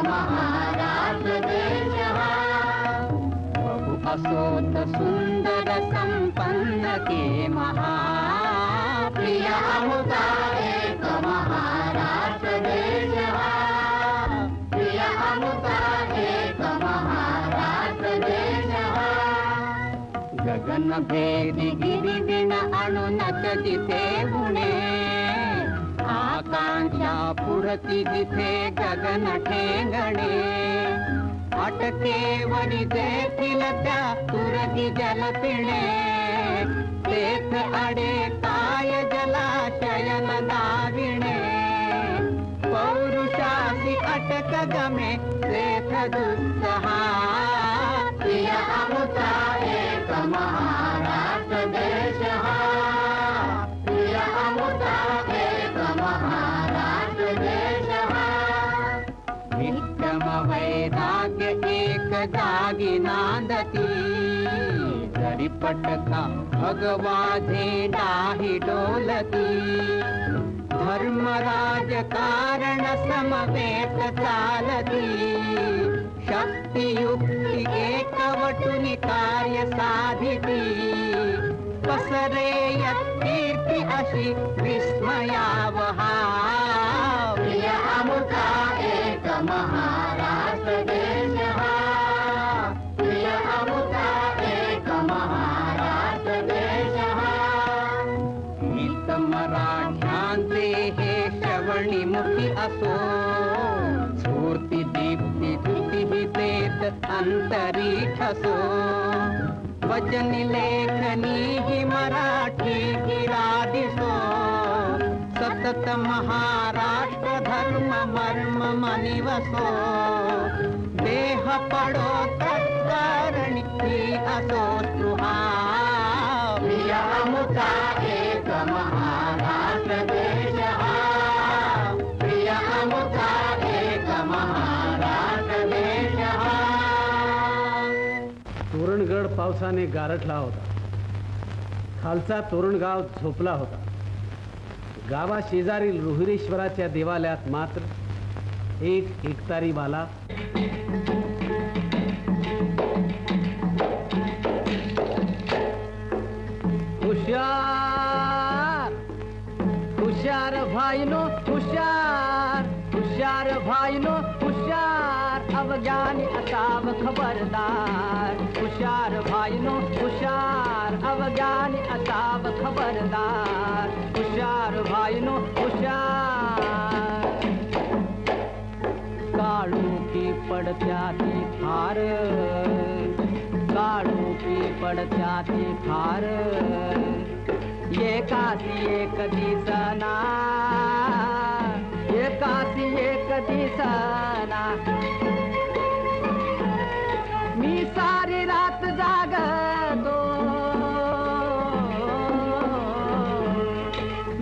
महाराष्ट्र देश हा बहु असोत सुंदर संपन्न के महाप्रिय अमुता एक महाराष्ट्र देश हा प्रिय अमुता एक महाराष्ट्र देश हा गगन भेदी गिरिदिन अणुनच जिथे गुणे आकांक्षा पुरती जिथे गगन ठेंगणे अटकेवरी देखील त्या तुरगी जल पिणे तेथ अडे काय जलाशयन दाविणे पौरुषासी अटक गमे तेथ दुस्सहा प्रिय अमुता एक महाराष्ट्र देश हा प्रिय अमुता एक महाराष्ट्र देश हा नित्यम वैराग्य एक जागी नांदती जरी पटका भगवा झेंडा ही डोलती धर्म राजकारण समवेत चालती शक्ती युक्ती एकवटुनी कार्य साधिती पसरे कीर्ती अशी विस्मयावहा प्रिय अमुता एक महाराष्ट्र देश हा प्रिय अमुता एक महाराष्ट्र देश हा हित मराठ्यांचे हे श्रवणीमुखी असो स्फूर्ती दीप्ती धुती देत अंतरीक्ष असो वचनी लेखनी ही मराठी गिरा दिसो सतत महाराष्ट्र धर्म मर्म मनिवसो देह पडो तत्कारणी ही असो स्पृहा प्रिय अमुता एक महाराष्ट्र देश हा प्रिय अमुता एक महाराष्ट्र देश हा तोरणगड पावसाने गारठला होता. खालचा तोरणगाव झोपला होता. गावा शेजारील रोहिरेश्वराच्या देवालयात मात्र एक एकतारीवाला हुशार हुशार भाईनो हुशार हुशार भाईनो हुशार अवज्ञानी असाव खबरदार हुशार भाईनो हुशार अवज्ञानी असाव खबरदार हुशार भाईनो हुशार काळू की पडत्या ती फार काळू की पडत्या ती फार एकासी एक दिसना एकासी एक दिसना मी सारी रात जागतो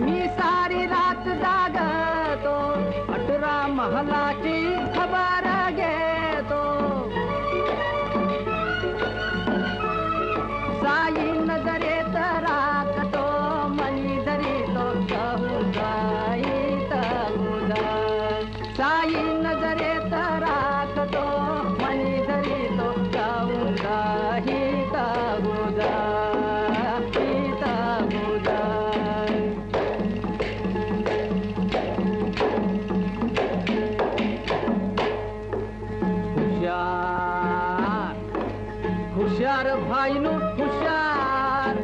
मी सारी रात जागतो 18 महलाची खबर घेतो साई नजरेत राखतो मनी धरितो साई नजरेत राखतो मनी धरितो हित गुजा हित गुजा हुशार हुशार भाईनो हुशार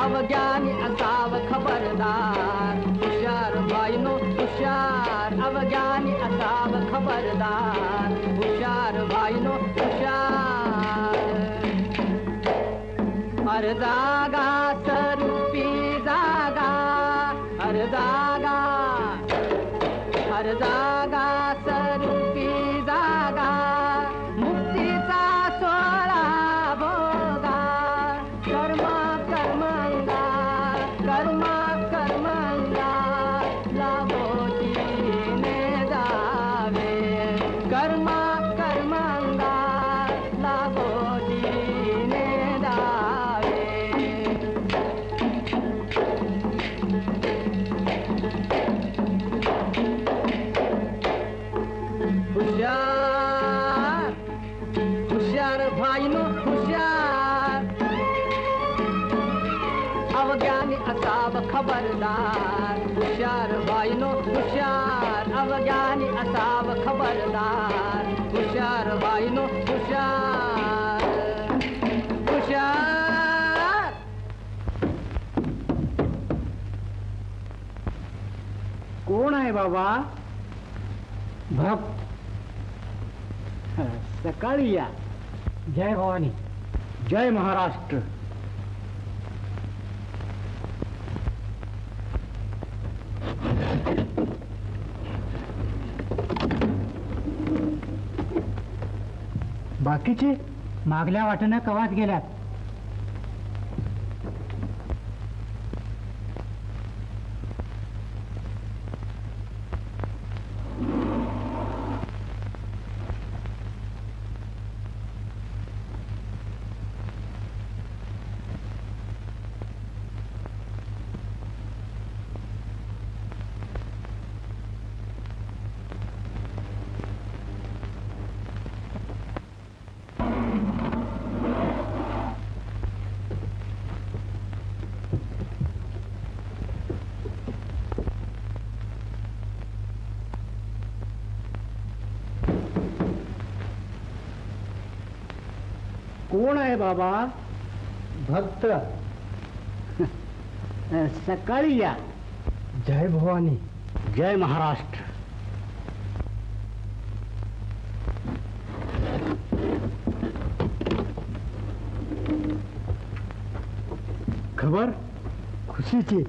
अवज्ञानी असाव खबरदार हुशार भाईनो हुशार अवज्ञानी असाव खबरदार हुशार भाईनो हुशार हर जागा स्वरूपी जागा हर जागा स्वरूपी जागा मुक्तीचा सोहळा भोगा कर्म कर्मंगा कर्म कर्मंगा लाभोटीने जावे कर्म कर्मंगा लाभोटीने जावे खबरदार हुशार बाईनो हुशार अवज्ञानी असाव खबरदार हुशार बाईनो हुशार हुशार. कोण आहे बाबा? भक्त. सकाळी या. जय भवानी. जय महाराष्ट्र. बाकीचे मागल्या वाटेनं कवात गेल्यात. कोण आहे बाबा? भक्त. सकाळी या. जय भवानी. जय महाराष्ट्र. खबर खुशीची.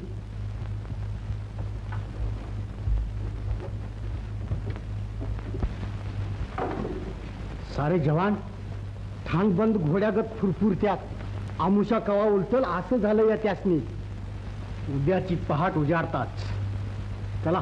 सारे जवान ठाणबंद घोड्यागत फुरफुरत्यात. आमुषा कवा उलटल असं झालं या त्यासनी. उद्याची पहाट उजाडताच. चला.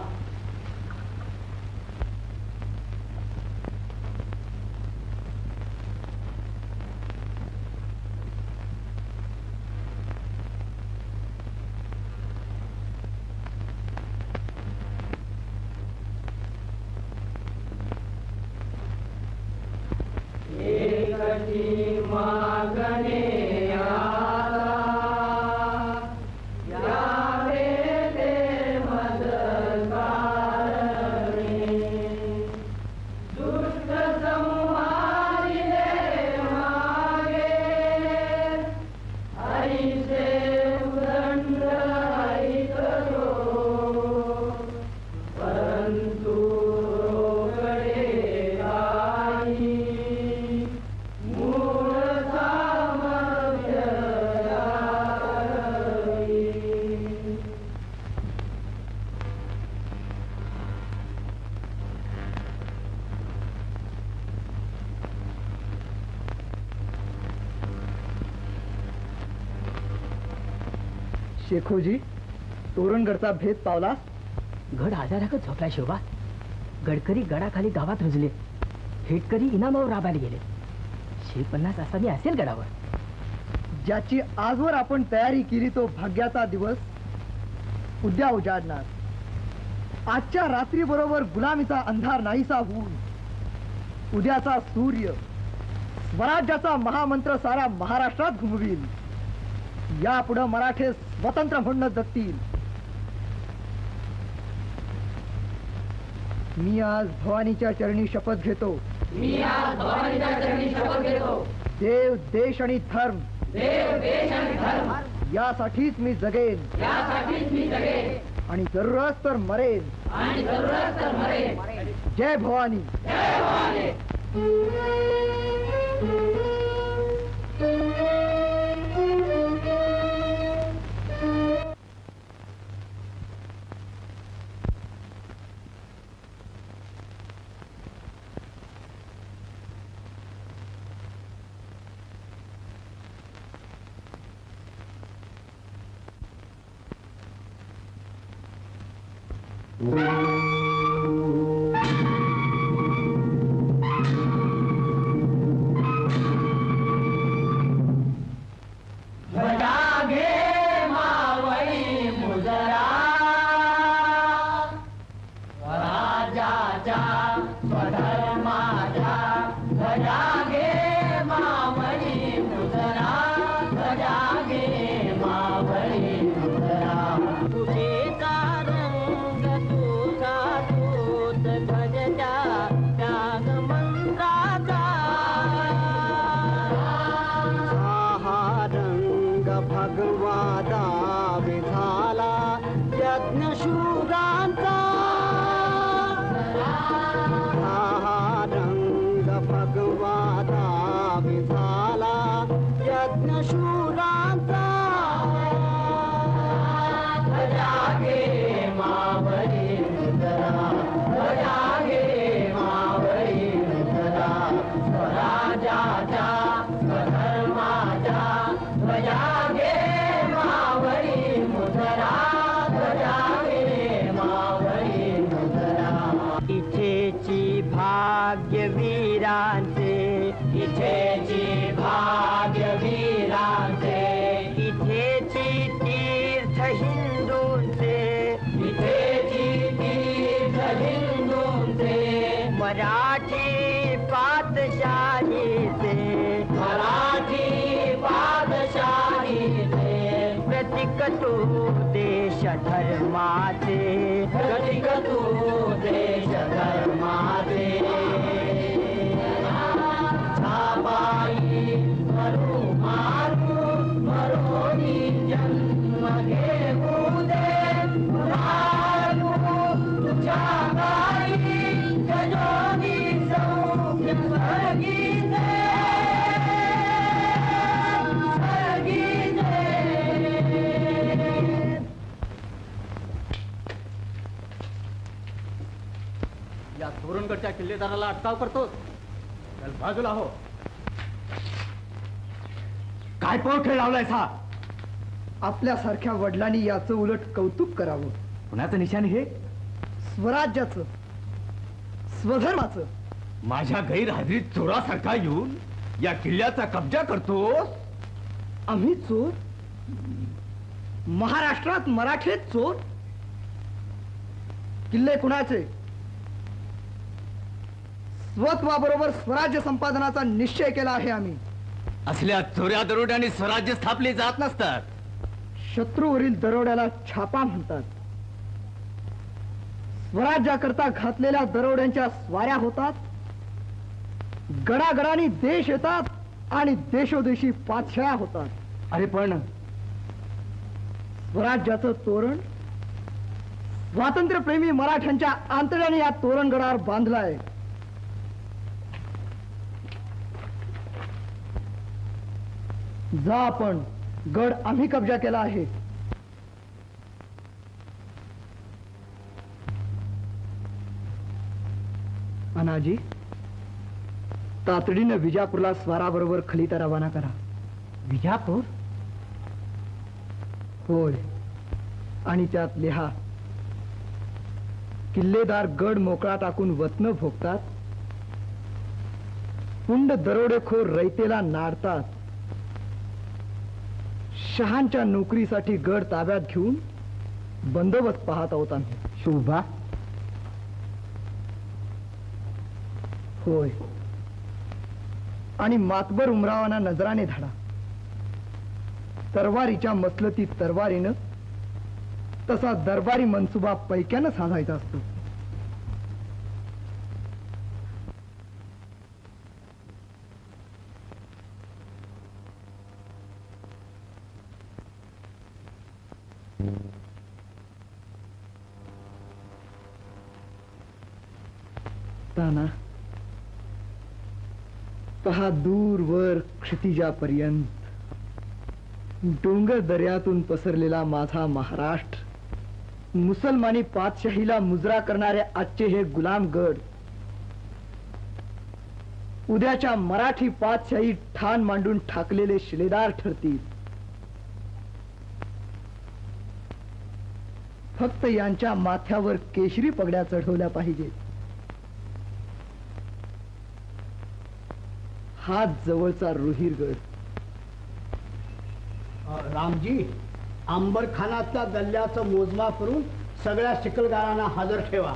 शेखोजी, तोरणगडचा भेद पावला. गड आजाराकच झोपलाय शोभा. गडकरी गडाखाली गावात रुजले. हेटकरी इनामावर राबायला गेले. 150 असावी असेल गडावर. ज्याची आजवर आपण तयारी केली तो भाग्याचा दिवस उद्या उजाडणार. आजच्या रात्री बरोबर गुलामीचा अंधार नाहीसा होऊन उद्याचा सूर्य स्वराज्याचा महामंत्र साऱ्या महाराष्ट्रात घुमवील. यापुढे मराठे स्वतंत्र म्हणून जगतील. मी आज भवानीच्या चरणी शपथ घेतो. देव, देश आणि धर्म यासाठीच मी जगेन आणि जरूरच तर मरेन. जय भवानी. त्याग मंत्राचा हा रंग भगवादा विझाला यज्ञशूरांचा हा रंग भगवादा विझाला यज्ञशूरांचा जागे मावळी उदरा जागे मावळी उदरा स्वराजाच्या स्वधर्माच्या ध्वजागे मावळी मुदरा ध्वजागे मावळी मुदरा इथेची भाग्यवीरांचे इथेची भाग्यवीरांचे इथेची तीर्थ हिंदूंचे इथेची तीर्थ हिंदूंचे मराठी पातशाहीचे मराठी पातशाहीचे प्रतीक तू देश धर्माचे प्रतीक तू देश धर्माचे छापाई मरू मारू मरोनी जन्म घेऊ दे मारू तुझ्या गाई जजोनी सौख्य स्वर्गीचे स्वर्गीचे या तोरणगडच्या किल्लेदाराला अटकाव करतोस चल बाजूला हो. काय पोळ लावलाय हा? आपल्यासारख्या वडिलांनी याचं उलट कौतुक करावं. कुणाचं निशाण हे? स्वराज्याचं, स्वधर्माचं. माझ्या गैरहजेरीत चोरासारखा येऊन या किल्ल्याचा कब्जा करतोस? आम्ही चोर? महाराष्ट्रात मराठीत चोर? किल्ले कुणाचे? स्वत्वाबरोबर स्वराज्य संपादनाचा निश्चय केला आहे आम्ही. असल्या चोऱ्या दरोड्याने स्वराज्य स्थापले जात नसतात. शत्रूवरील दरोड्याला छापा म्हणतात. स्वराज्याकरता घातलेल्या दरोड्यांच्या स्वाऱ्या होतात. गडागडानी देश येतात आणि देशोदेशी पातशाळ्या होतात. अरे पण स्वराज्याचं तोरण स्वातंत्र्यप्रेमी मराठ्यांच्या आंतड्याने या तोरणगडावर बांधलाय. जा आपण, गड आम्ही कब्जा केला आहे. अनाजी, तातडीनं विजापूरला स्वाराबरोबर खलिता रवाना करा. विजापूर? होय, आणि त्यात लिहा, किल्लेदार गड मोकळा टाकून वतन भोगतात, पुंड दरोडेखोर रयतेला नाडतात, शहांच्या नोकरीसाठी गड ताब्यात घेऊन बंदोबस्त पाहत आहोत आम्ही. शोभा? होय, आणि मातबर उमरावांना नजराने धाडा. तरवारीच्या मसलतीत तरवारीनं, तसा दरबारी मनसुबा पैक्यानं साधायचा असतो. ताना पहा दूरवर क्षितिजापर्यंत डोंगर दर्यातून पसरलेला माझा महाराष्ट्र, मुसलमानी पातशाहीला मुजरा करणारे आजचे हे गुलामगड, उद्याच्या मराठी पातशाही ठाण मांडून ठाकलेले शिलेदार ठरतील. फक्त यांच्या माथ्यावर केशरी पगड्या चढवल्या पाहिजेत. हाच जवळचा रोहिरगड. रामजी, अंबरखानातल्या गल्ल्याचं मोजमाप करून सगळ्या चिखलगारांना हजर ठेवा.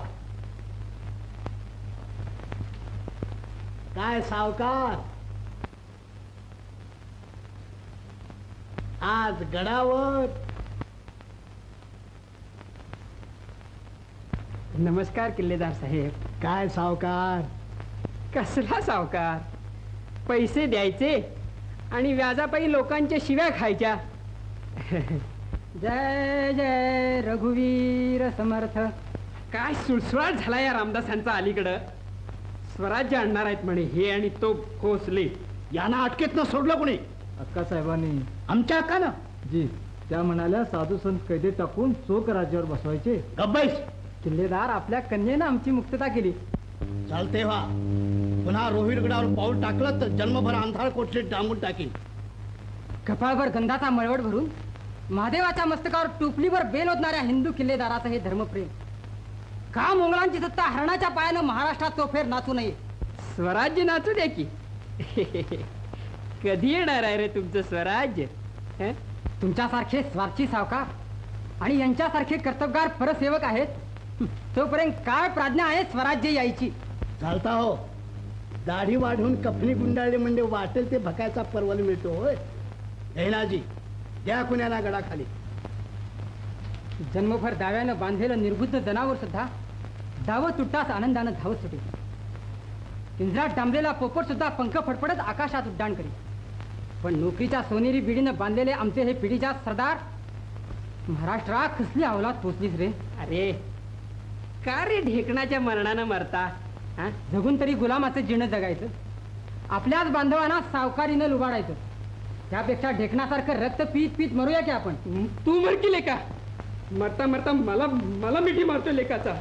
काय सावकार, आज गडावर? नमस्कार किल्लेदार साहेब. काय सावकार? कसला सावकार? पैसे द्यायचे आणि व्याजापायी लोकांच्या शिव्या खायच्या. जय जय रघुवीर समर्थ. काय सुळसुळाट झाला या रामदासांचा अलीकडं. स्वराज्य आणणार आहेत म्हणे हे आणि तो भोसले. यांना अटकेत न सोडलं कोणी? अक्का साहेबांनी. आमच्या अक्कानं? जी, त्या म्हणाल्या साधू संत कैदेत टाकून चोख राज्यावर बसवायचे. गब्बैस. किल्लेदार आपल्या कन्येनं आमची मुक्तता केली. चालते व्हा. पुन्हा रोहिरगडावर पाऊल टाकलं तर जन्मभर अंधार कोठडीत डांबून टाकीन. कपाळभर गंधाचा मळवट भरून महादेवाच्या मस्तकावर टोपलीवर बेल ओतणाऱ्या हिंदू किल्लेदाराचं हे धर्मप्रेम. का मोगलांची सत्ता हरणाच्या पायानं महाराष्ट्रात चोफेर नाचू नये. स्वराज्य नाचू द्या की. कधी येणार आहे रे तुमचं स्वराज्य? तुमच्यासारखे स्वार्थी सावकार आणि यांच्यासारखे कर्तबगार परसेवक आहेत तोपर्यंत काय प्राज्ञा आहे स्वराज्य यायची. चालता हो. दाढी वाढवून कफनी गुंडाळली म्हणजे वाटेल ते भकायचा परवल मिळतो होय. हेनाजी द्या कुण्याला गडाखाली. जन्मभर दाव्यानं बांधलेलं निर्बुद्ध जनावर सुद्धा धावत तुटताच आनंदानं धावत सुटे. पिंजरात डांबलेला पोपट सुद्धा पंख फडफडत आकाशात उड्डाण करी. पण नोकरीच्या सोनेरी बिडीनं बांधलेले आमचे हे पिढीच्या सरदार महाराष्ट्रात कसली अवलाद पोचलीस रे. अरे का रे ढेकणाच्या मरणानं मरता. जगून तरी गुलामाचं जीर्ण जगायचं. आपल्याच बांधवांना सावकारीनं लुबाडायचं. त्यापेक्षा ढेकणासारखं रक्त पीत पीत मरूया की आपण. तू मर की लेका. मरता मरता मला मिठी मारतो लेकाचा.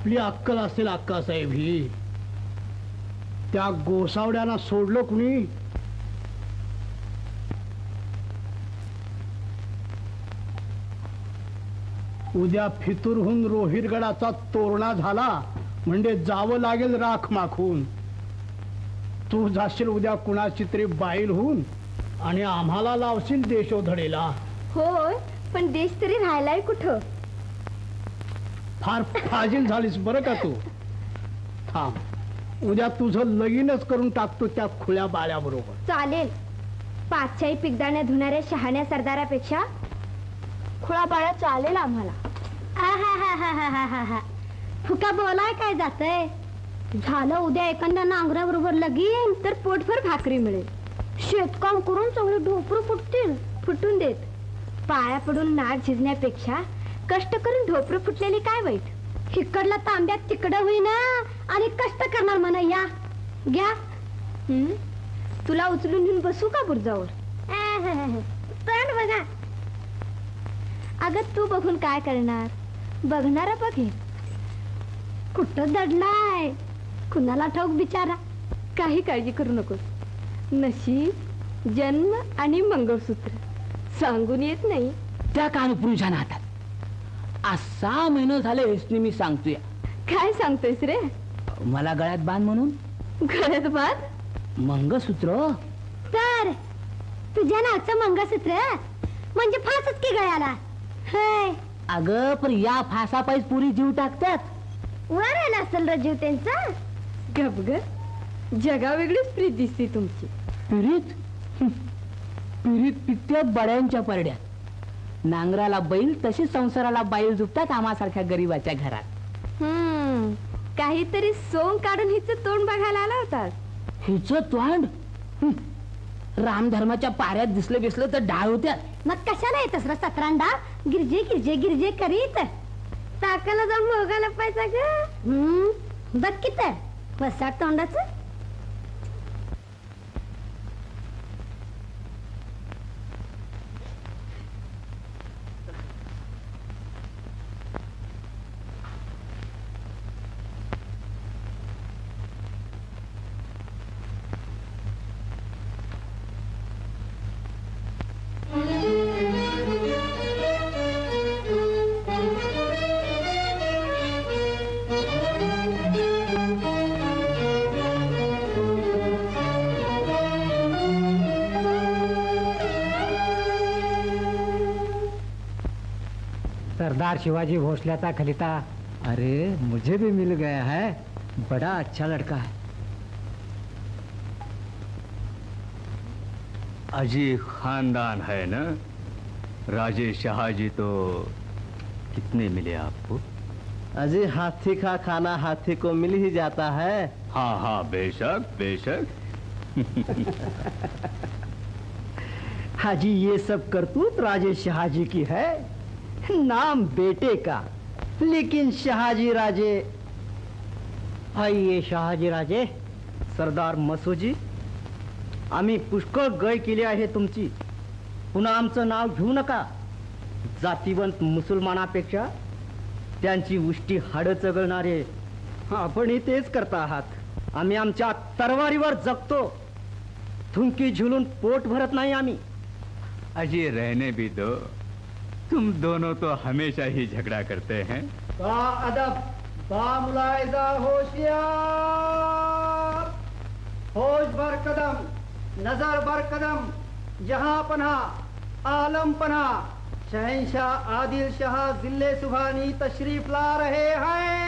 आपली अक्कल असेल अक्कासाहेब ही. त्या गोसावड्यांना सोडलं कुणी? उद्या फितूरहून रोहिरगडाचा तोरणा झाला म्हणजे जावं लागेल राख माखून. तू जाशील उद्या कुणाची तरी बाईल होऊन आणि आम्हाला लावशील देशोधडीला. होय, पण देश तरी राहायलाय कुठं? फार फाजील झालीस बरं का तू. थांब, उद्या तुझं लगीनच करून टाकतो त्या खुल्या बाळ्याबरोबर. चालेल. पाचशाही पिकदाण्या धुणाऱ्या शहाण्या सरदारापेक्षा खुळा बाळा चालेल आम्हाला. फुका बोलाय काय जातंय. झालं उद्या एखाद्या नांगराबरोबर लगीन तर पोटभर भाकरी मिळेल. शेतकाम करून चांगले ढोपर फुटून देत. पाया पडून नाक झिजण्यापेक्षा कष्ट करून ढोपर फुटलेली काय वाईट. इकडला तांब्यात तिकडं होईना आणि कष्ट करणार म्हणा. या घ्या. तुला उचलून घेऊन बसू का बुरजावर. तोंड बघा. अगं तू बघून काय करणार. बघणारा बघे. कुठं दडलाय कुणाला ठाऊक बिचारा. काही काळजी करू नकोस. नशीब जन्म आणि मंगळसूत्र सांगून येत नाही. त्या कानपुरुषा हातात आज 6 महिने झाले हेच मी सांगतोय. काय सांगतोयस रे. मला गळ्यात बांध म्हणून. गळ्यात बांध. मंगळसूत्र. तर तुझ्या नावचं मंगळसूत्र म्हणजे फासच की गळ्याला. अगं पण या फासापायीच पुरी जीव टाकतात. वर आला असेल र जीव त्यांचा. गप ग. जगा वेगळीच प्रीत दिसते तुमची. पिरीत पिरीत पित्त्यात बड्यांच्या परड्यात. नांगराला बैल तशी संसाराला बाईल झुकतात आम्हासारख्या गरीबाच्या घरात. काहीतरी सोंग काढून हिचं तोंड बघायला आला होता. हिच तोंड रामधर्माच्या पाऱ्यात दिसलं बिसलं तर डाळ होत्या. मग कशाला येतस र सतरांडा. गिरजे गिरजे गिरजे करीत. टाकाला जाऊन मोगायला पाहिजे ग. बघ की तर वसाट तोंडाचं. सरदार शिवाजी भोसल्याचा खलिता. अरे मुझे भी मिल गया है. बड़ा अच्छा लड़का है. अजी खानदान है ना. राजे शहाजी तो कितने मिले आपको. अजी हाथी का खाना हाथी को मिल ही जाता है. हाँ हाँ बेशक बेशक. हाजी ये सब करतूत राजे शहाजी की है. नाम बेटे का लेकिन शहाजी राजे. ये शहाजी राजे. सरदार मसूजी आम्ही पुष्कळ गय केली आहे तुमची. पुन्हा आमचं नाव घेऊ नका. जातीवंत मुसलमानापेक्षा त्यांची उष्टी हाडं चगळणारे आपणही तेच करता आहात. आम्ही आमच्या तरवारीवर जगतो. थुंकी झुलून पोट भरत नाही आम्ही. अजी रहने भी दो. तुम दोनों तो हमेशा ही झगड़ा करते हैं. बा अदब, बा मुलायजा, होशियार. होश भर कदम, नजर भर कदम. जहां पना आलम पना. शहंशाह आदिल शाह जिले सुभानी तशरीफ ला रहे हैं.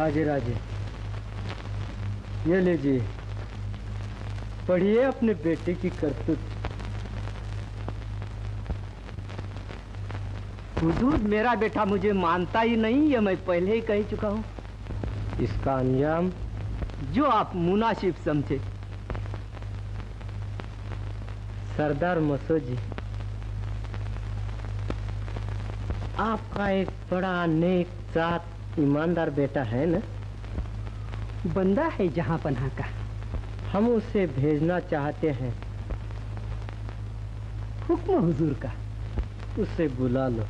शहाजी राजे, ये लीजिए, पढ़िए अपने बेटे की करतूत। हुजूर, मेरा बेटा मुझे मानता ही नहीं, ये मैं पहले ही कह चुका हूँ। इसका अंजाम जो आप मुनासिब समझे। सरदार मसूद, आपका एक बड़ा नेक जात ईमानदार बेटा है ना? बंदा है जहां पनाह का। हम उसे भेजना चाहते हैं। हुक्म हुजूर का। उसे बुला लो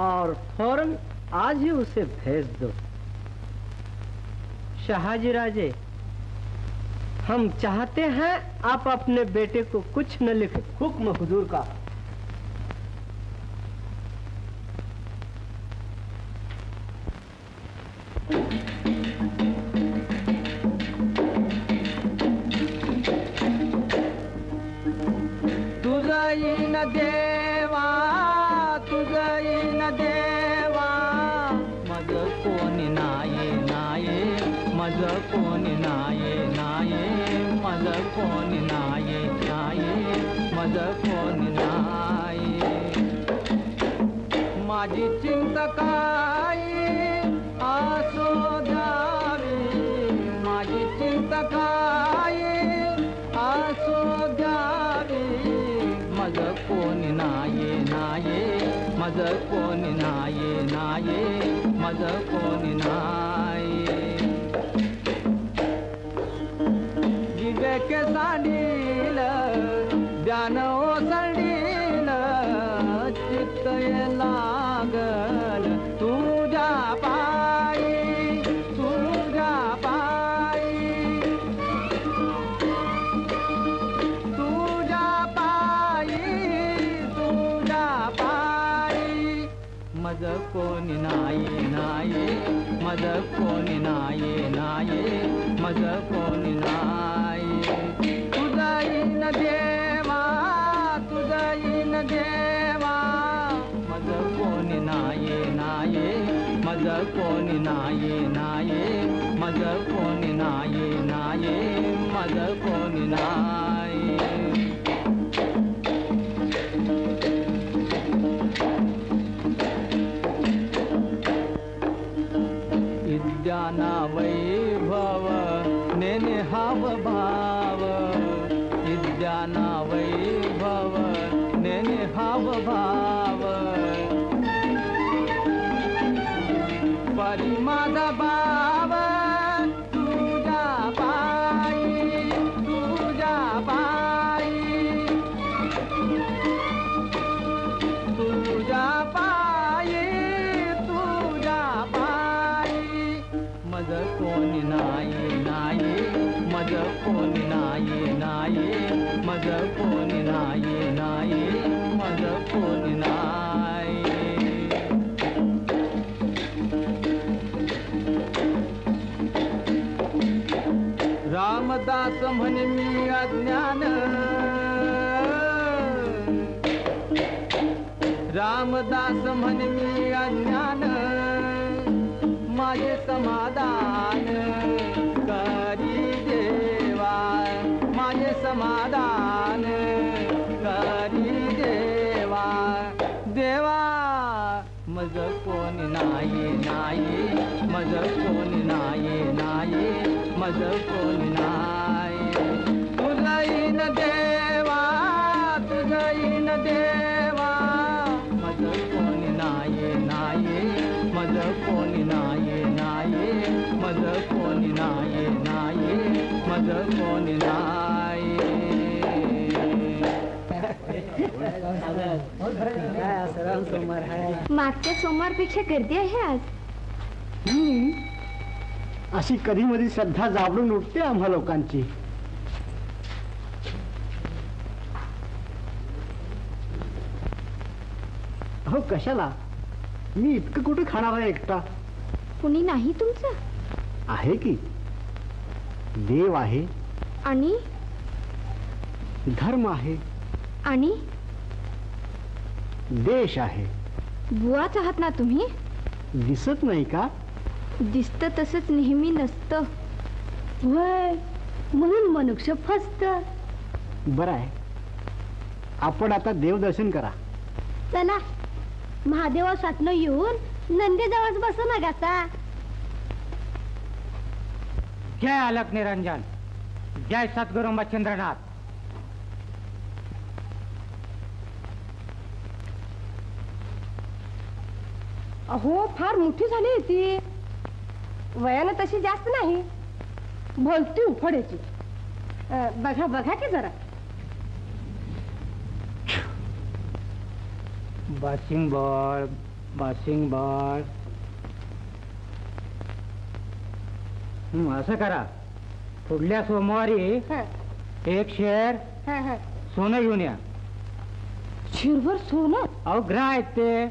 और फौरन आज ही उसे भेज दो। शहाजी राजे, हम चाहते हैं आप अपने बेटे को कुछ न लिखें। हुक्म हुजूर का। देवा तुझई न देवा मज कोणी नाये नाये मज कोणी नाये नाये मज कोणी नाये नाये मज कोणी नाये माझी चिंता काय आसो द्यावी माझी चिंता काय आसो द्यावी मज कोणी नाये नाये मज कोणी नाये नाये मज कोणी नाये विवेक सांडील ध्यान ओसंडील चित्त लागल तुझ्या पायी तुझ्या पायी तुझ्या पायी मज कोणी नाये नाये मज कोणी नाये नाये मज कोणी नाये तुझई न देवा तुझई न देवा मज कोणी नाये नाये मज कोणी नाये नाये मज कोणी नाये नाये मज कोणी नाये विद्याना वैभव नेने हाव भाव विद्याना वैभव नेने हाव भाव परी माझा भाव तुझ्या पायी तुझ्या पायी तुझ्या पायी तुझ्या पायी मज कोणी नाये नाये मज कोणी नाये नाये मज कोणी नाये नाये मज कोणी नाये रामदास म्हणे मी अज्ञान रामदास म्हणे मी अज्ञान माझे समाधान करी देवा माझे समाधान करी देवा देवा मज कोणी नाये नाये मज कोणी नाये नाये मज कोणी नाये तुझई न देवा तुझई न देवा मज कोणी नाये नाये मज कोणी नाये नाये मज कोणी नाये नाये मज कोणी नाये मागच्या सोमवारपेक्षा गर्दी आहे आज. अशी कधी मधी श्रद्धा जाबडून उठते आम्हा लोकांची. हो कशाला, मी इतकं कुठे खाणार आहे एकटा. कुणी नाही तुमचं? आहे की, देव आहे आणि धर्म आहे आणि देश आहे. बुवाच आहात ना तुम्ही? दिसत नाही का? दिसतं तसंच नेहमी नसतं. वय म्हणून मनुष्य फसत. बरं आहे, आपण आता देवदर्शन करा. चला, महादेवा साथनं येऊन नंदीजवळ बसू नका सा. जय अलक निरंजन, जय सद्गुरु मच्छिंद्रनाथ. अहो, फार मोठी झाली ती. वयानं तशी जास्त नाही, बोलती उफड्याची. बघा बघा की जरा. बाशिंग बॉल, बाशिंग बॉल. असं करा, पुढल्या सोमवारी एक शेर सोनं घेऊन या. शिरभर सोनं? अहो ग्रह आहेत ते,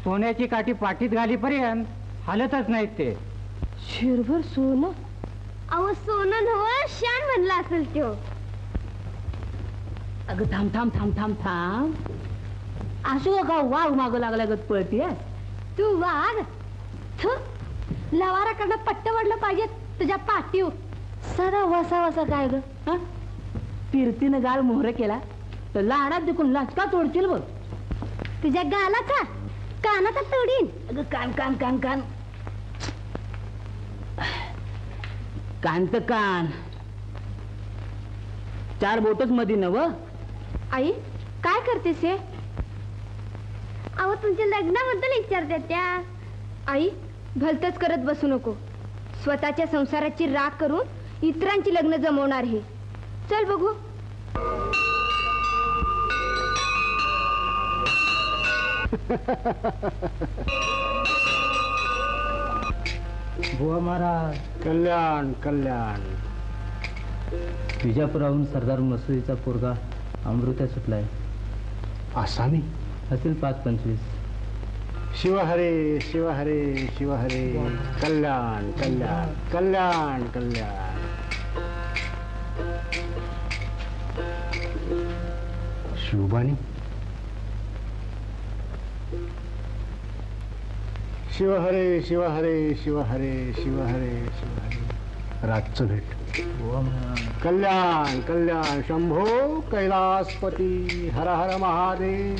सोन्याची काठी पाठीत घालीपर्यंत हालतच नाहीत ते. शिरभर सोनं? अहो सोनं नव, शान म्हणला असेल तो. अगं थांब थांब थांब थांब थांब. असू का वाघ मागं लागल्या गत पळतीये. तू वाघ? लवाराकडनं पट्ट वडलं पाहिजे तुझ्या पाठीव. सदा वसा वसा काय ग? फिरतीनं गाल मोहर केला तर लाडात दुखून लाचका तोडतील बघ. तुझ्या गालाचा कानाचा तोडीन. अगं कान कान कान कान कान तर कान, 4 बोटच मध्ये नव. आई काय करतेस हे? अहो तुमच्या लग्नाबद्दल विचारते त्या. आई भलतच करत बसू नको. स्वतःच्या संसाराची राख करून इतरांची लग्न जमवणार हे. चल बघू. बुवा महाराज, कल्याण कल्याण. विजापुराहून सरदार मसुदीचा पोरगा अमृता सुटलाय. आसामी? असेल 5-25. शिवहरे शिवहरे शिवहरे. कल्याण कल्याण कल्याण कल्याण. शिवबानी? शिवहरे शिवहरे शिवहरे शिवहरे शिवहरे. रातचं भेट. कल्याण कल्याण. शंभो कैलासपती. हर हर महादेव.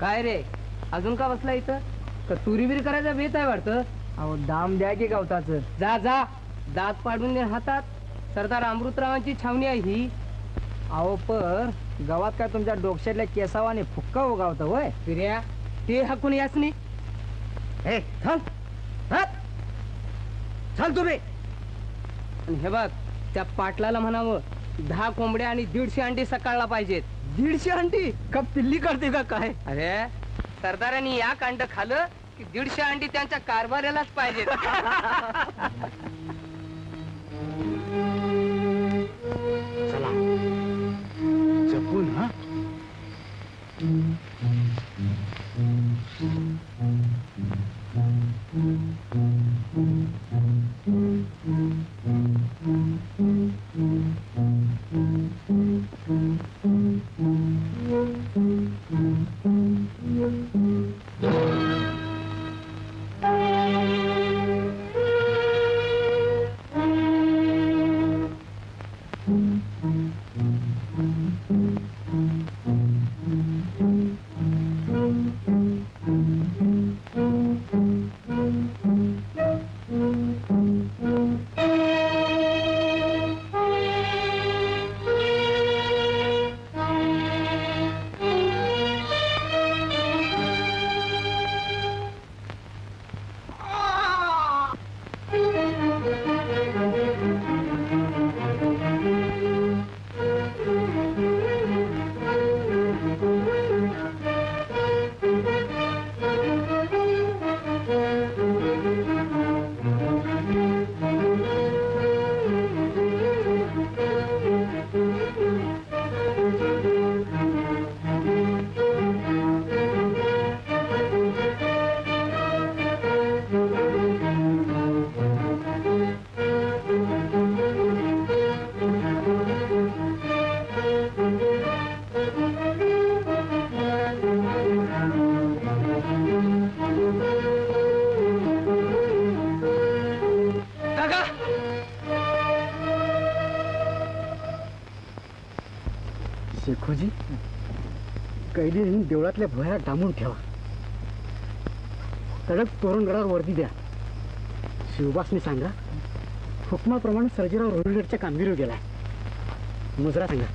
काय रे, अजून का बसला इथं? का तुरीबीर करायचा बेत आहे वाटतं? अहो दाम द्या की गवताच. जा जा, दात पाडून दे हातात. सरदार अमृतरावांची छावणी आहे ही. अहो पर गावात काय तुमच्या डोक्यातल्या केसावाने फुक्का उगावतं होय? फिर्या ते हाकून यासनी. हे थांब, चल तुम्ही. हे बघ, त्या पाटलाला म्हणावं 10 कोंबड्या आणि 150 अंडी सकाळला पाहिजेत. 150 अंडी? का पिल्ली करते का काय? अरे सरदारांनी या अंड खाल्लं की 150 अंडी त्यांच्या कारभारालाच पाहिजेत. चला जपून. हा खुजी कैदी देवळातल्या भुयारा डांबून ठेवा. तडक तोरणगडावर वर्दी द्या. शिवबासने सांगा हुकमाप्रमाणे सर्जेराव रोहिलगडच्या कामगिरीवर गेलाय. मुजरा सांगा.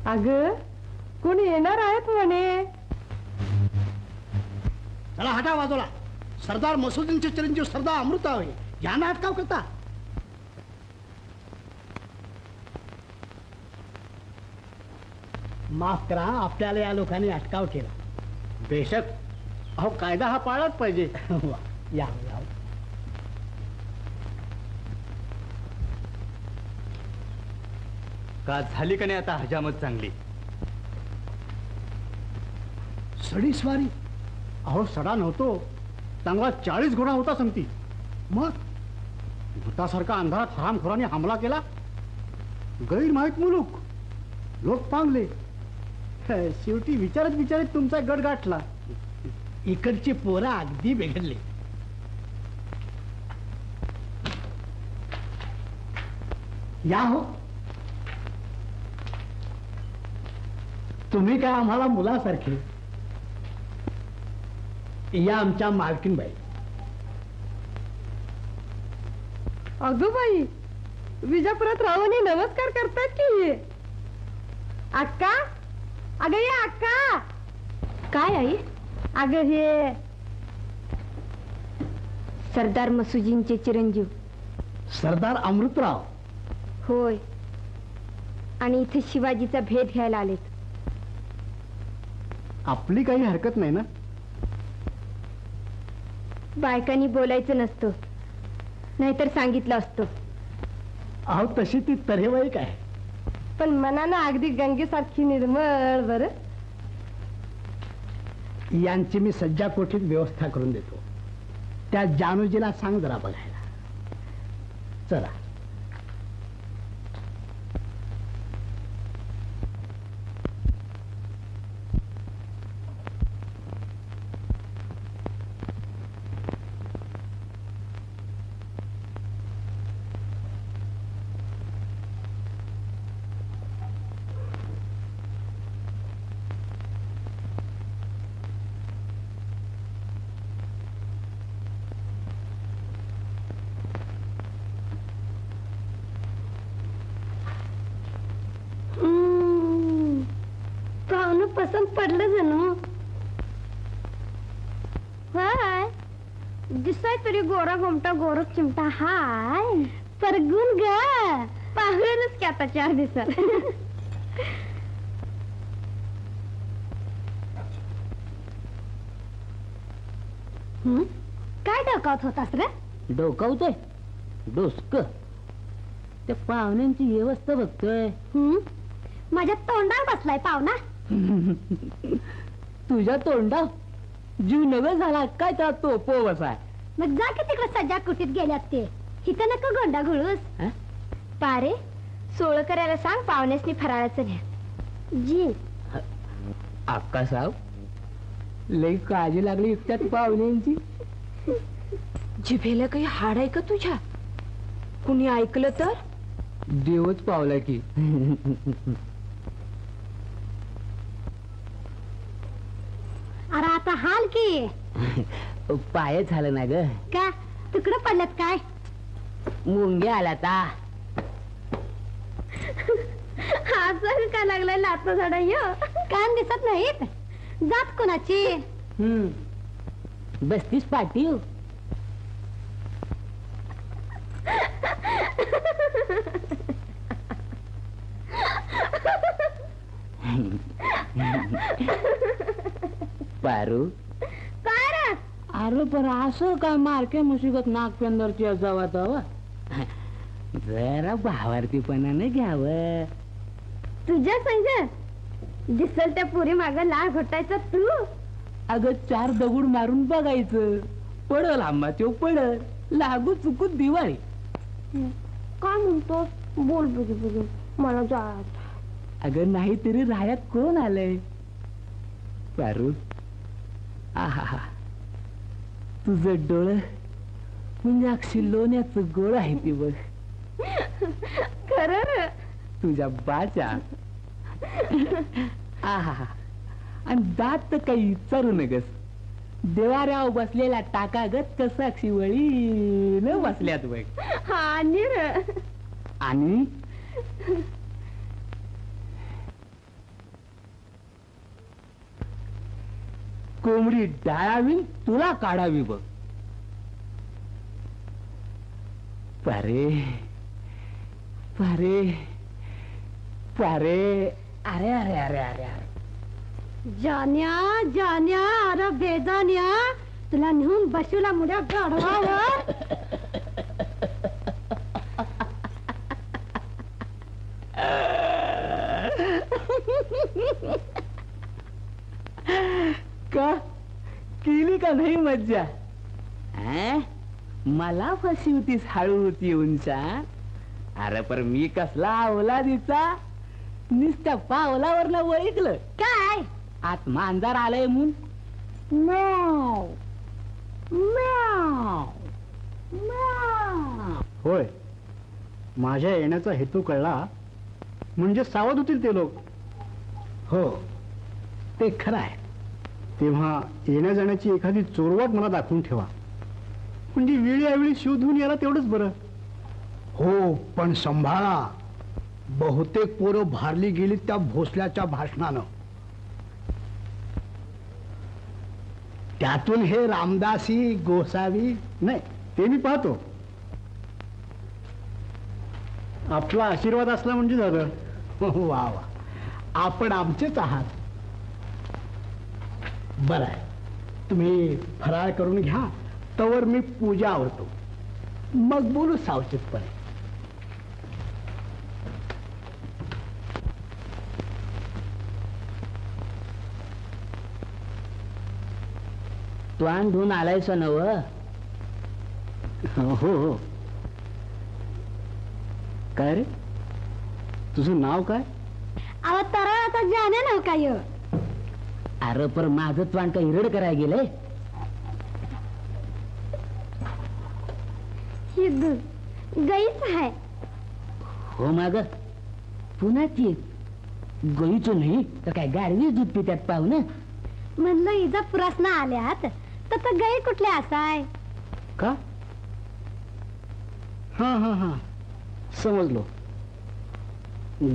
अगं कोणी येणार आहेत म्हणे. चला हटा बाजूला. सरदार मसुद्दीनचे चिरंजीव सरदार अमृतावे यांना अटकाव करता. माफ करा, आपल्याला या लोकांनी अटकाव केला. बेशक, अहो कायदा हा पाळलाच पाहिजे. वा, या या. का झाली का नाही आता हजामत चांगली? सडी स्वारी. अहो सडा नव्हतो, चांगला 40 घोडा होता समती. मग भूतासारखा अंधारात हरामखोराने हमला केला. गैरमाहीत मुलूक, लोक पांगले. शेवटी विचारत तुमचा गड गाठला. इकडचे पोरा अगदी बिघडले. या हो, तुम्ही काय आम्हाला मुलासारखे. या आमच्या मालकीनबाई. अगं बाई, विजापुरात राहून नमस्कार करतात की. अक्का, अगं ये अक्का. काय आई? अगं हे सरदार मसुजींचे चिरंजीव. सरदार अमृतराव. होय, आणि इथे शिवाजीचा भेद घ्यायला आलेत. आपली काही हरकत नाही ना? बायकांनी बोलायचं नसतं, नाहीतर सांगितलं असतं. अहो तशी ती तऱ्हेवाईक आहे. पण मनानं अगदी गंगेसारखी निर्मळ. बर, यांची मी सज्जा कोठीत व्यवस्था करून देतो. त्या जानूजीला सांग जरा बघायला. चला. पाहुणं पसंत पडलं जणू. हाय, दिसाय तरी गोरा गोमटा गोरख चिमटा हाय. परगुन ग पाहुणच की आता 4 दिवसात. काय डोकावत होतास रे? डोकावतोय डोसक. त्या पाहुण्यांची व्यवस्था बघतोय. माझ्या तोंडावर बसलाय पाहुणा. तुझ्या तोंडा जीव नव्हे झाला काय त्या तो पोवसाय. मग जा की तिकडे सज्जा कुटीत गेल्यात ते. इथं नको गोंडा घुळूस. पारे सोळ करायला सांग, पाहुण्यासनी फराळाचं न्या. जी अक्का साहेब, लई काळजी लागली इतक्यात पाहुण्यांची. जिभेला काही हाड आहे का तुझ्या? कुणी ऐकलं तर? देवच पावला की. अरे आता हाल की. पाय झालं ना ग. का तुकडं पडल्यात काय? मुंगे आला ता. असं का लागलाय लात झाडा य? कान दिसत नाहीत. जात कोणाची? बस्तीस पाटील. पारू काय रे? अरे पण असं काय मारके मुसीबत नागपेंदरची असावा तवा. जरा भावार्थीपणाने घ्यावं. तुझ्या संग दिसल त्या पुरी माग लाळ घोटायचा तू. अगं 4 दगड मारून बघायचं. पडल आंबा तो पडल. लागू चुकून दिवाळी. काय म्हणतो? बोल बघू बघू, मला जात. अगं नाही तरी रायात कोण आलंय? पारू, आहा, तुझं डोळ म्हणजे अक्षी लोण्याचं गोळ आहे ती बघ. खरं? तुझ्या बाच्या. आहा, आणि दात तर काही विचारू नगस. देवाऱ्यावर बसलेला टाकागत कसं अक्षी वळी न बसल्यात बघ. हा निर. आणि कोंबडी डाळावी तुला काढावी बघ. पारे पारे पारे. अरे अरे अरे अरे अरे. जान्या जान्या, अरे बेजान्या, तुला नेऊन बसूला मुड्या गाढवावर. का केली का नाही मज्जा? मला फसी होतीस हळू होती उंचा. अरे पर मी कसला अवलादीचा. नुसत्या पावलावर वळिकलं काय? आत मांजर आलंय म्हणून. म्याव, म्याव, म्याव. होय, माझ्या येण्याचा हेतू कळला म्हणजे सावध होतील ते लोक. हो, ते खरं आहे. तेव्हा येण्या जाण्याची एखादी चोरवाट मला दाखवून ठेवा, म्हणजे वेळोवेळी शोधून यायला तेवढंच बरं. हो, पण संभाळा. बहुतेक पोरं भारली गेली त्या भोसल्याच्या भाषणानं. त्यातून हे रामदासी गोसावी नाही, ते मी पाहतो. आपला आशीर्वाद असला म्हणजे झालं. वा वा, आपण आमचेच आहात. बरं आहे, तुम्ही फराळ करून घ्या, तवर मी पूजा आवरतो, मग बोलू सावचितपणे. तू धुवून आलायस नव? हो हो. काय रे, तुझं नाव काय? अहो तर आता जाणे ना काय. अरे पर माझं त्वाण का हिरड करायला गेलंय? ही दूध गाईच आहे. हो माग पुन्हा ती गईचं नाही तर काय गाडवी दूध पित्यात पाहू ना. म्हणलं इजा प्रश्न आल्यात तर गाई कुठले असाय? का? हा हा हा, समजलो.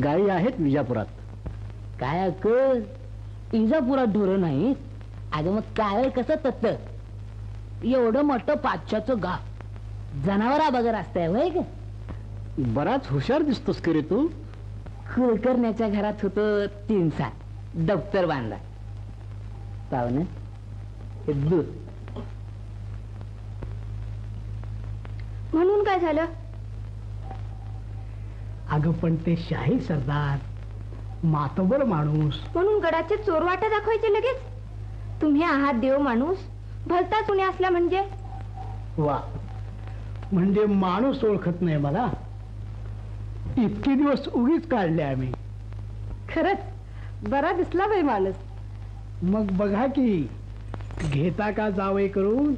गायी आहेत विजापुरात. काय अक्कल, इजापुरात ढोरं नाही. अगं मग काय कसं तत्त एवढं मोठं पाचशाचं गाव जनावरा बगर असतंय वय ग. बराच हुशार दिसतोस की रे तू. कुलकर्ण्याच्या घरात होतो 3 साल दप्तर बांधला. पाहुणं हे दूध. म्हणून काय झालं? अगं पण ते शाही सरदार, मातबर माणूस. म्हणून गडाचे चोरवाटा दाखवायचे लगेच? तुम्ही आहात देव माणूस, भलताच कुणी असला म्हणजे? वा, म्हणजे माणूस ओळखत नाही मला. इतके दिवस उगीच काढले आम्ही. खरंच बरा दिसला बाई माणूस. मग बघा की, घेता का जावई करून?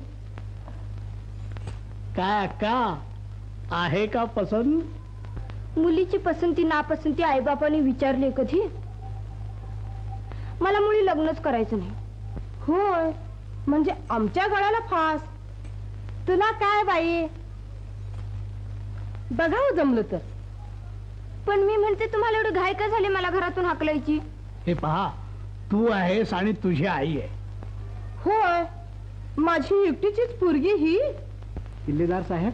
काय अक्का, आहे का पसंत? मुलीची पसंती नापसंती आईबापाने विचारले कधी? मला मुली लग्नच करायचं नाही. होय, म्हणजे आमच्या गळ्याला फास. तुला काय बाई, बघावं जमलं तर. पण मी म्हणते तुम्हाला एवढं घाई का झाली मला घरातून हाकलायची? हे पहा, तू आहेस आणि तुझी आई आहे. होय, माझी एकटीचीच पोरगी ही. किल्लेदार साहेब,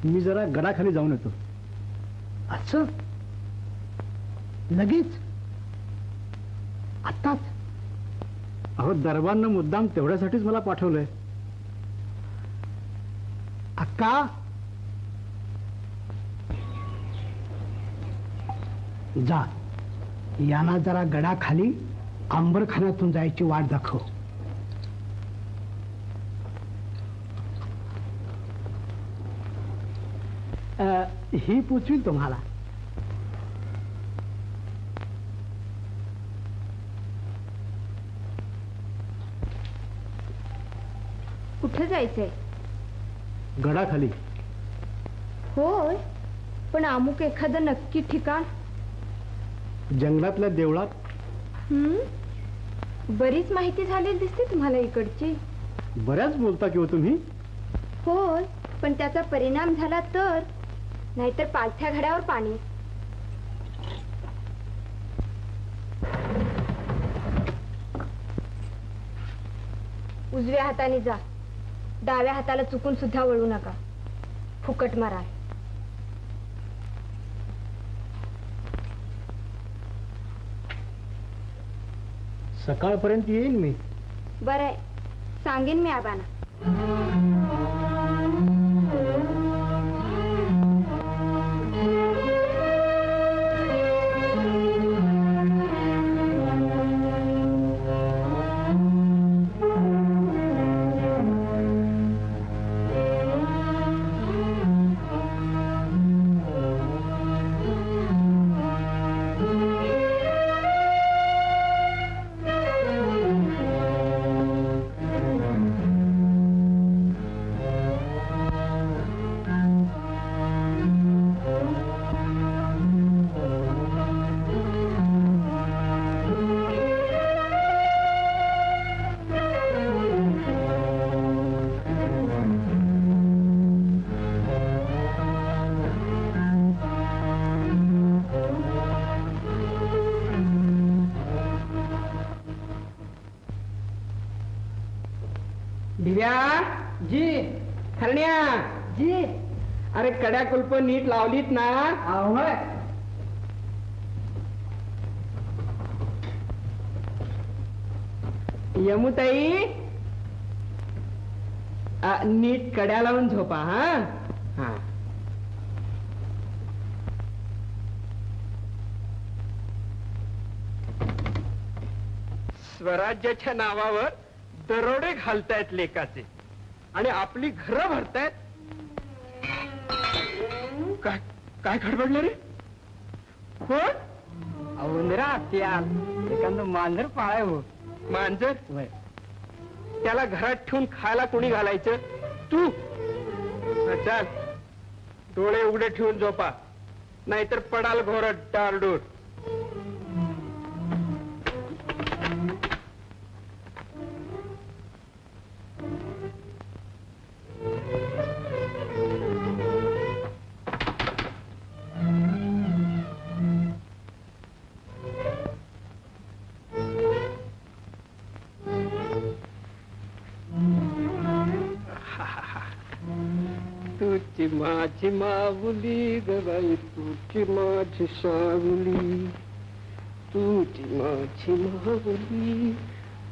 मी जरा गडाखाली जाऊन येतो. असं लगेच? आत्ताच? अहो, दरबारनं मुद्दाम तेवढ्यासाठीच मला पाठवलंय. अक्का, जा, यांना जरा गडाखाली आंबरखान्यातून जायची वाट दाखव. ही पुचवी तुम्हाला. कुठे जायचंय? गडाखाली. होय, पण अमुक एखादं नक्की ठिकाण? जंगलातल्या देवळात. बरीच माहिती झालेली दिसते तुम्हाला इकडची. बऱ्याच बोलता किंवा तुम्ही. होय, पण त्याचा परिणाम झाला तर? नाहीतर पालथ्या घड्यावर पाणी. उजव्या हाताने जा, डाव्या हाताला चुकून सुद्धा वळू नका. फुकट मारा. सकाळपर्यंत येईन मी. बरंय, सांगेन मी आबांना. दिव्या जी हरण्या जी अरे कड्या कुलप नीट लावलीत ना? होय. यमुताई नीट कड्या लावून झोपा. हा हा. स्वराज्याच्या नावावर दरोडे घालतायत लेकाचे आणि आपली घरं भरतायत. काय काय खडबडलं रे? कोण? औंदरा त्या एखादं मांजर पाळाय हो. मांजर? त्याला घरात ठेवून खायला कोणी घालायचं? तू? चल डोळे उघडे ठेवून झोपा, नाहीतर पडाल घोरट डारडूर. तुझी माझी माऊली ग बाई, तुझी माझी सावली, तुझी माझी माऊली,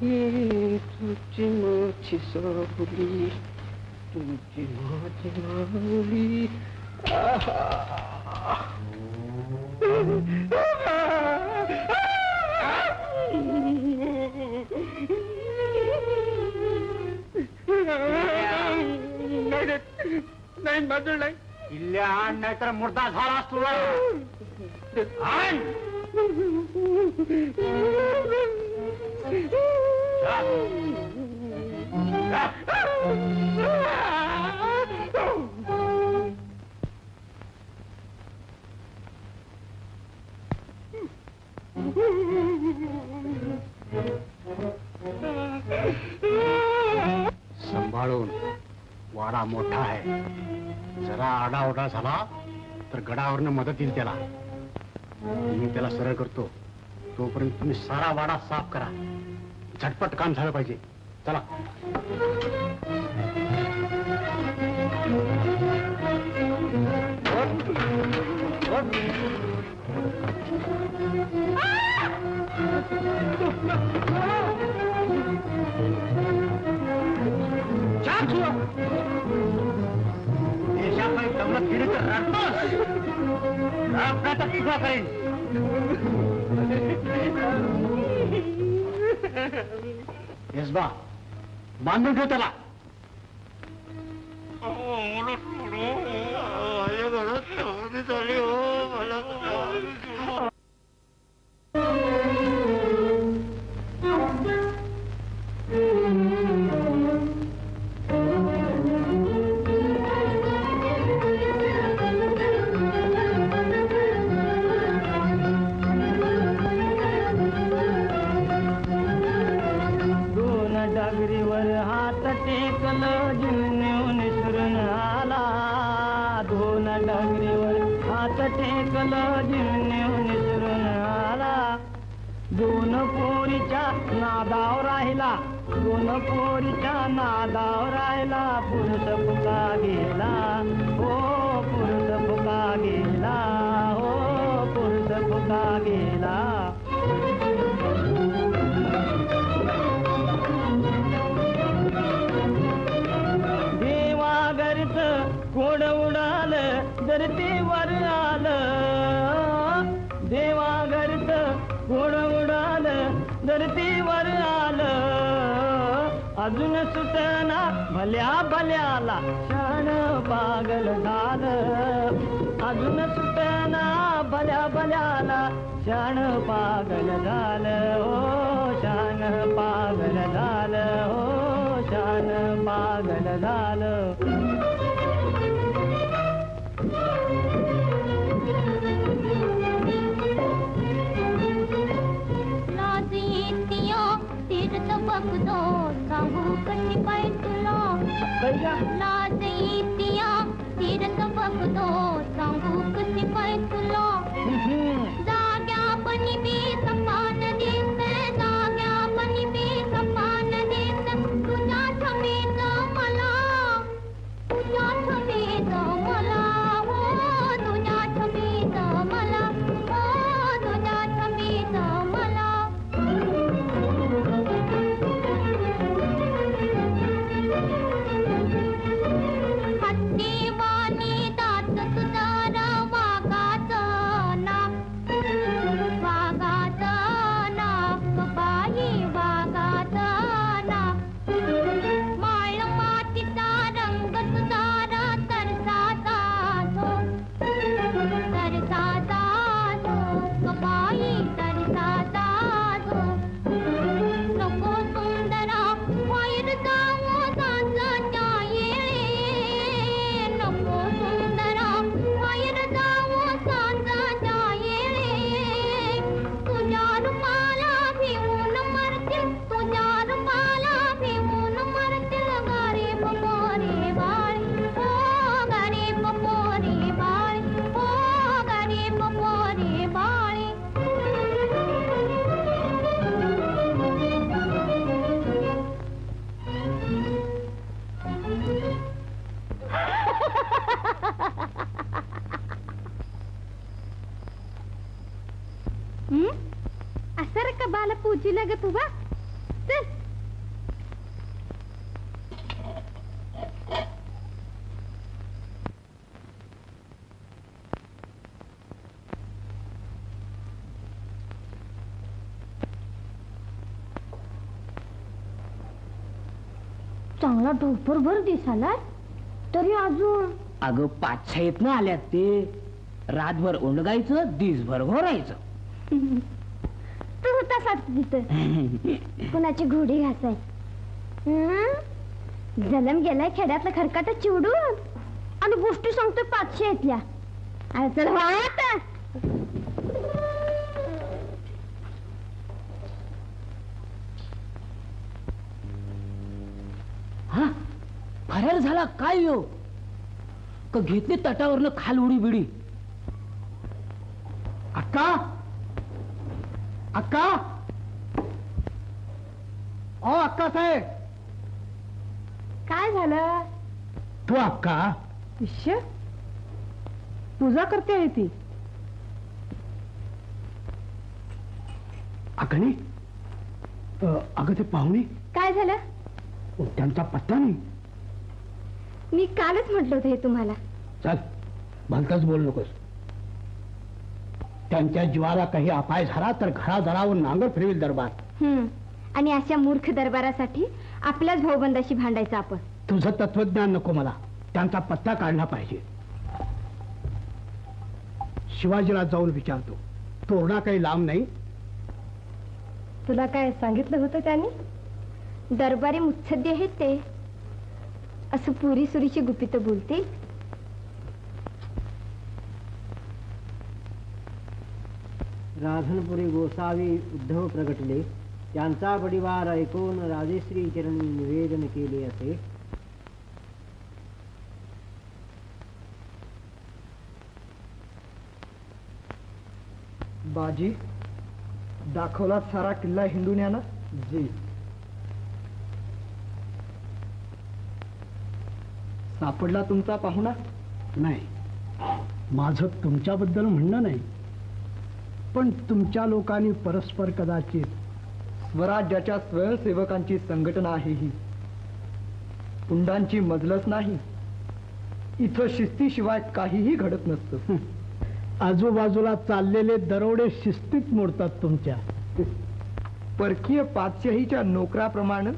तुझी माझी सावली, तुझी माझी माऊली. नाही माझं नाही. किल्ले आण, नाहीतर मुर्दा झाला तुला. आण. सांभाळून, वाडा मोठा आहे. जरा आडाओढा झाला तर गडावरनं मदत येईल त्याला. मी त्याला सरळ करतो. तोपर्यंत तुम्ही सारा वाडा साफ करा. झटपट काम झालं पाहिजे. चला. देशापायी दौलत गेली तर रडतोस. रामकाचा तुझा करेन. येसबा, बांधून ठेव त्याला. डगरीवर हात टेकल जिन्नेऊन निसरून आला. दोन डगरीवर हात टेकल जिन्नेऊन निसरून आला. दोन पोरीच्या नादावर राहिला, दोन पोरीच्या नादावर राहिला. पुरुष फुका गेला, हो पुरुष फुका गेला, हो पुरुष फुका गेला. कोड उडाल धरतीवर आलं. देवाघरच कोड उडाल धरतीवर आलं. अजून सुटना भल्या भल्याला क्षण पागल झालं. अजून सुटना भल्या भल्याला क्षण पागल झालं. हो क्षण पागल झालं, हो क्षण पागल झालं. बघतो सांगू कशी काय तुला. लाज येतीया तीरथ बघतो सांगू कशी काय तुला. जाग्या पणी बी सपान दिस, जाग्या पणी बी सपान दिस. तुझ्या छमेच ग तुझा चल. चांगला ढोपरभर दिसालाय तरी अजून. अगं 5-6 ना आल्यात ते. रातभर ओंडगायचं, दिसभर घोरायचं. तू तसाच तिथं कुणाची घोडी घासाय. जलम गेलाय खेड्यातलं खरकाट चिवडून आणि गोष्टी सांगतोय 500 इथल्या. अरे चल वा आता. हा फरार झाला काय यो? का घेतली तटावरनं खाल उडी बिडी? अक्का अक्का ओ अक्का साहेब. काय झालं? तू अक्का शिष्य पूजा करते आहे ती. अगणी अगं ते पाहुणे काय झालं? त्यांचा पत्ता नाही. मी कालच म्हटलं होतं हे तुम्हाला. चल भलतच बोल नकोस. त्यांच्या जीवाला काही अपाय झाला तर घरादारावर नांगर फिरविल दरबार. आणि अशा मूर्ख दरबारासाठी आपल्याच भाऊबंदाशी भांडायचं आपण. तुझं तत्वज्ञान नको मला. त्यांचा पत्ता काढला पाहिजे. शिवाजीला जाऊन विचारतो. तोरणा काही लांब नाही. तुला काय सांगितलं होतं त्यांनी? दरबारी मुत्सद्दी आहेत ते. असं पुरी सुरीची गुपित बोलते. राधनपुरी गोसावी उद्धव प्रगटले. त्यांचा बडिवार ऐकून राजेश्री चरणी निवेदन केले असे. बाजी दाखवला सारा किल्ला हिंदून याना. जी सापडला तुमचा पाहुणा? नाही, माझं तुमच्याबद्दल म्हणणं नाही, पण तुमच्या लोकांनी परस्पर कदाचित. स्वराज्याच्या स्वयंसेवकांची संघटना आहे ही. पुंडांची मजलस नाही. इथं शिस्तीशिवाय काहीही घडत नसतं. आजूबाजूला चाललेले दरोडे शिस्तीत मोडतात तुमच्या. परकीय पातशाहीच्या नोकराप्रमाणे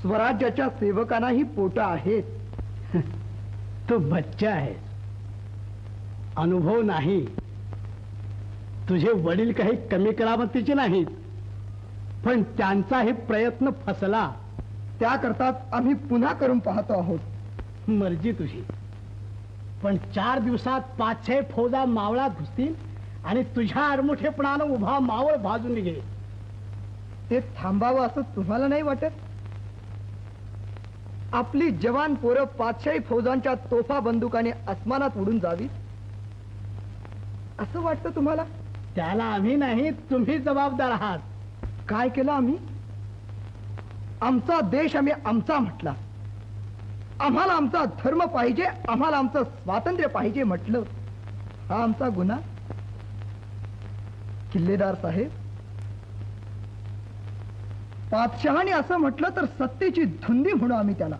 स्वराज्याच्या सेवकांनाही पोट आहेत. तू बच्चा आहेस, अनुभव नाही. तुझे वडील काही कमी करामतीचे नाहीत, पण त्यांचाही प्रयत्न फसला. त्याकरताच आम्ही पुन्हा करून पाहतो आहोत. मर्जी तुझी, पण 4 दिवसात 5-6 फौजा मावळात घुसतील आणि तुझ्या आडमुठेपणानं उभा मावळ भाजून निघेल. ते थांबावं असं तुम्हाला नाही वाटत? आपली जवान पोरं 500 फौजांच्या तोफा बंदुकाने आसमानात उडून जावी असं वाटतं तुम्हाला? त्याला आम्ही नाही, तुम्ही जबाबदार आहात. काय केलं आम्ही? आमचा देश आम्ही आमचा म्हटला. आम्हाला आमचा धर्म पाहिजे, आम्हाला आमचं स्वातंत्र्य पाहिजे म्हटलं. हा आमचा गुन्हा? किल्लेदार साहेब, पातशहाने असं म्हटलं तर सत्तेची धुंदी म्हणू आम्ही त्याला.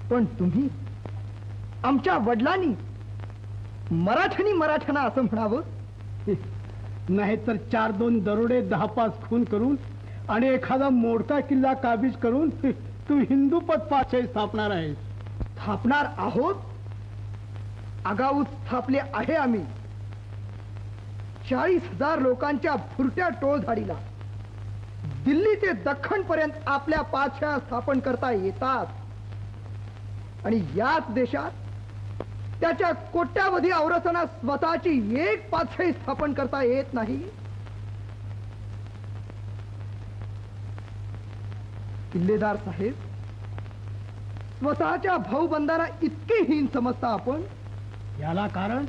पण तुम्ही, आमच्या वडिलांनी मराठ्यांना असं म्हणावं? नाहीतर 4-2 दरोडे 10-5 खून करून आणि एखादा मोडका किल्ला काबीज करून तू हिंदू पद पातशाही स्थापणार आहेस. स्थापणार आहोत. आगाऊ स्थापले आहे आम्ही. 40,000 लोकांच्या फुरट्या टोळधाडीला दिल्ली ते दख्खन पर्यंत आपल्या पातशाह स्थापन करता येतात. आणि याच देशात त्याच्या कोट्यावधी औरसांना स्वतःची एक पातशाही स्थापन करता येत नाही. किल्लेदार साहेब, स्वतःच्या भाऊबंधांना इतके हीन समजता आपण? याला कारण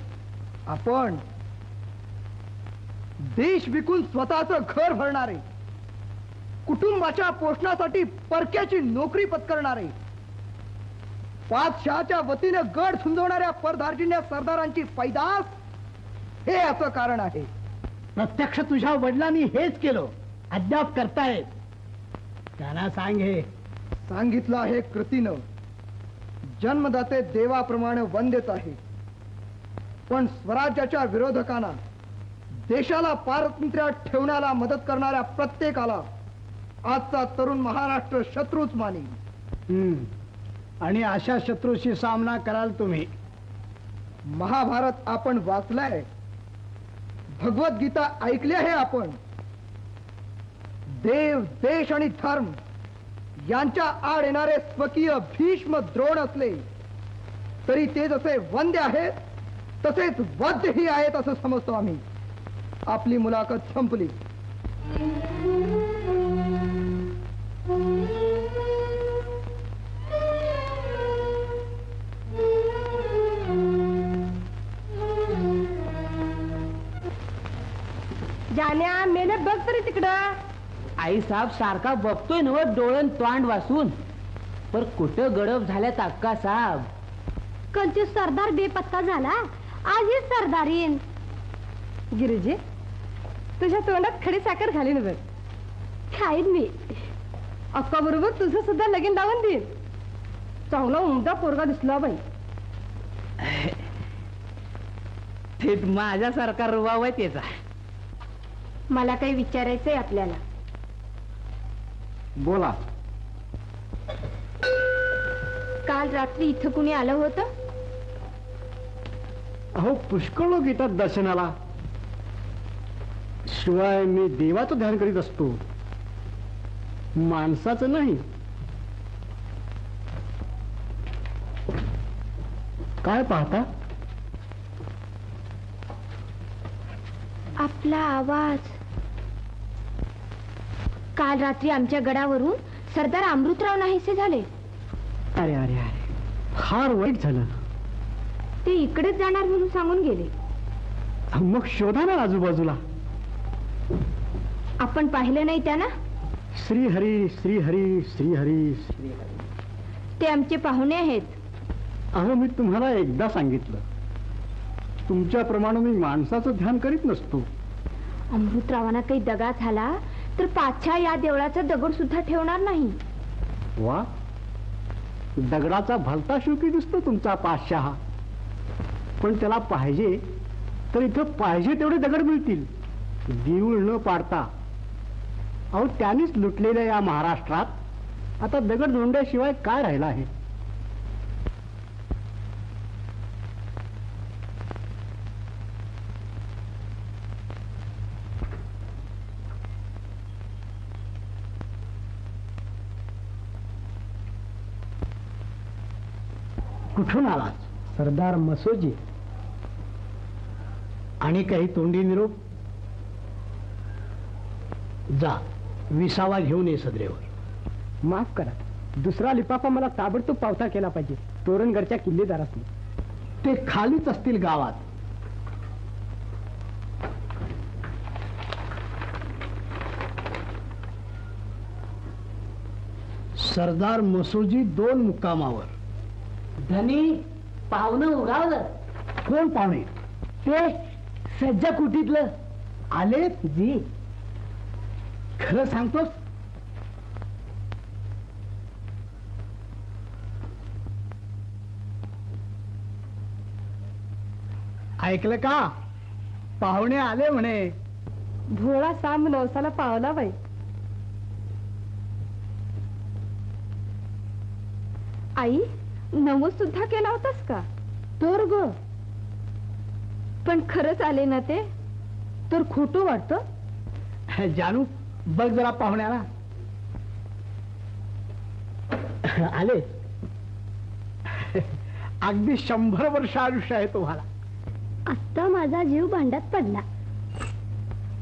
आपण देश विकून स्वतःचं घर भरणारे, कुटुंबाच्या पोषणासाठी परक्याची नोकरी पत्करणारे, पातशहाच्या वतीने गड झुंजवणाऱ्या परधार्जिण्या सरदारांची पैदास, हे असं कारण आहे. प्रत्यक्ष तुझ्या वडिलांनी हेच केलं, अद्याप करतायत. त्यांना सांग हे. सांगितलं आहे कृतीनं. जन्मदाते देवाप्रमाणे वंदित आहे, पण स्वराज्याच्या विरोधकांना, देशाला पारतंत्र्यात ठेवण्याला मदत करणाऱ्या प्रत्येकाला आजचा तरुण महाराष्ट्र शत्रूच मानी. आणि अशा शत्रूशी सामना कराल तुम्ही. महाभारत आपण वाचलाय, भगवद्गीता ऐकली आहे आपण. देव, देश आणि धर्म यांच्या आड येणारे स्वकीय भीष्म द्रोण असले तरी ते जसे वंद्य आहेत तसेच वध्यही आहेत असं समजतो आम्ही. आपली मुलाखत संपली. जाण्या मेले बघ तरी तिकडं. आई साहेब सारखा बघतोय नव डोळण तोंड वासून, पर कुठं गडप झाल्यात अक्का साहेब. कलचे सरदार बेपत्ता झाला, आज ही सरदारीन. गिरिजे, तुझ्या तोंडात खडी साखर घालीन बघ. खाईन मी. अक्का बरोबर तुझं सुद्धा लगीन लावून देईन. चांगला उमदा पोरगा दिसला बाई. थेट माझ्यासारखा रुबाब आहे त्याचा. मला काही विचारायचंय आपल्याला. बोला. काल रात्री इथं कुणी आलं होतं? अहो, पुष्कळ लोक येतात दर्शनाला. शिवाय मी देवाचं ध्यान करीत असतो, माणसाचं नाही. काय पाहता? आपला आवाज. काल रात्री आमच्या गडावरून सरदार अमृतराव नाहीसे झाले. अरे अरे अरे, फार वाईट झालं. ते इकडेच जाणार म्हणून सांगून गेले. मग शोधा ना आजूबाजूला. आपण पाहिलं नाही त्यांना? श्रीहरी श्रीहरी श्रीहरी श्री. ते आमचे पाहुणे आहेत. अहो, मी तुम्हाला एकदा सांगितलं, तुमच्याप्रमाणे मी माणसाचं ध्यान करीत नसतो. अमृतरावांना काही दगा झाला तर पाछा या देवळाचा दगड सुद्धा ठेवणार नाही. वा, दगडाचा भलता शोकी दिसतो तुमचा पातशाह. पण त्याला पाहिजे तर इथं पाहिजे तेवढे दगड मिळतील, देऊळ न पाडता. अहो, त्यांनीच लुटलेल्या या महाराष्ट्रात आता दगड धोंड्याशिवाय काय राहिलं आहे? कुठून आलात? सरदार मसोजी. आणि काही तोंडी निरोप? जा, विसावा घेऊन ये सदरेवर. माफ करा, दुसरा लिफाफा मला ताबडतोब पावता केला पाहिजे तोरणगडच्या किल्लेदारातून. ते खालीच असतील गावात. सरदार मसोजी 2 मुक्कामावर. धनी पाहुणं उगावलं. कोण पाहुणे? ते सज्जा कुटीतलं आले जी. खरं सांगतोस? ऐकलं का? पाहुणे आले म्हणे. भोळा सांब नवसाला पावला बाई. आई, नवस सुद्धा केला होतास का? तर ग, पण खरंच आले ना ते? तर खोटं वाटतं. जानू, बघ जरा पाहुण्याला. आले. अगदी 100 वर्ष आयुष्य आहे तुम्हाला. आता माझा जीव भांड्यात पडला.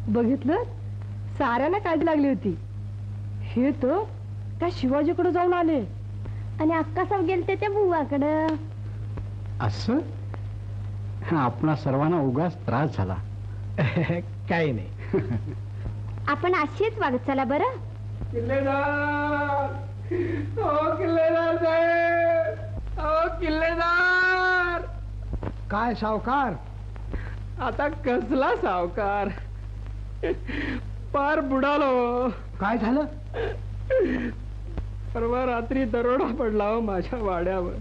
बघितलं, साऱ्यांना काळजी लागली होती. हे तर त्या शिवाजीकडे जाऊन आले. आणि अक्कासाहेब गेलते त्या बुवाकडं. असं? आपणा सर्वांना उगाच त्रास झाला. काही नाही. आपण अशीच वागत चला बरं. किल्लेदार, ओ किल्लेदार साहेब, ओ किल्लेदार. काय सावकार? आता कसला सावकार? पार बुडालो. काय झालं? परवा रात्री दरोडा पडला हो माझ्या वाड्यावर.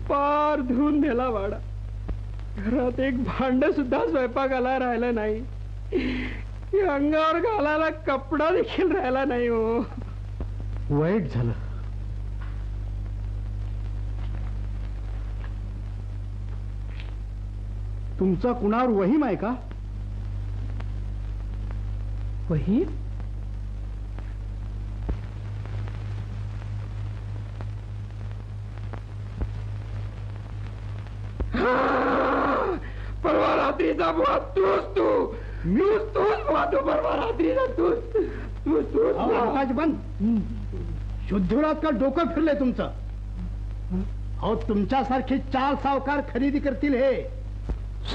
पार धुवून नेला वाडा. घरात एक भांड सुद्धा स्वयंपाकाला राहिलं नाही. अंगावर घालायला कपडा देखील राहिला नाही हो. वाईट झालं. तुमचा कुणावर वहीम आहे का? वही? परवा रात्रीचा बुवा तूच बुवा तू परवा रात्रीचा तूच आवाज बंद. शुद्धीरात का डोकं फिरलंय तुमचं? अहो तुमच्यासारखे 4 सावकार खरेदी करतील हे.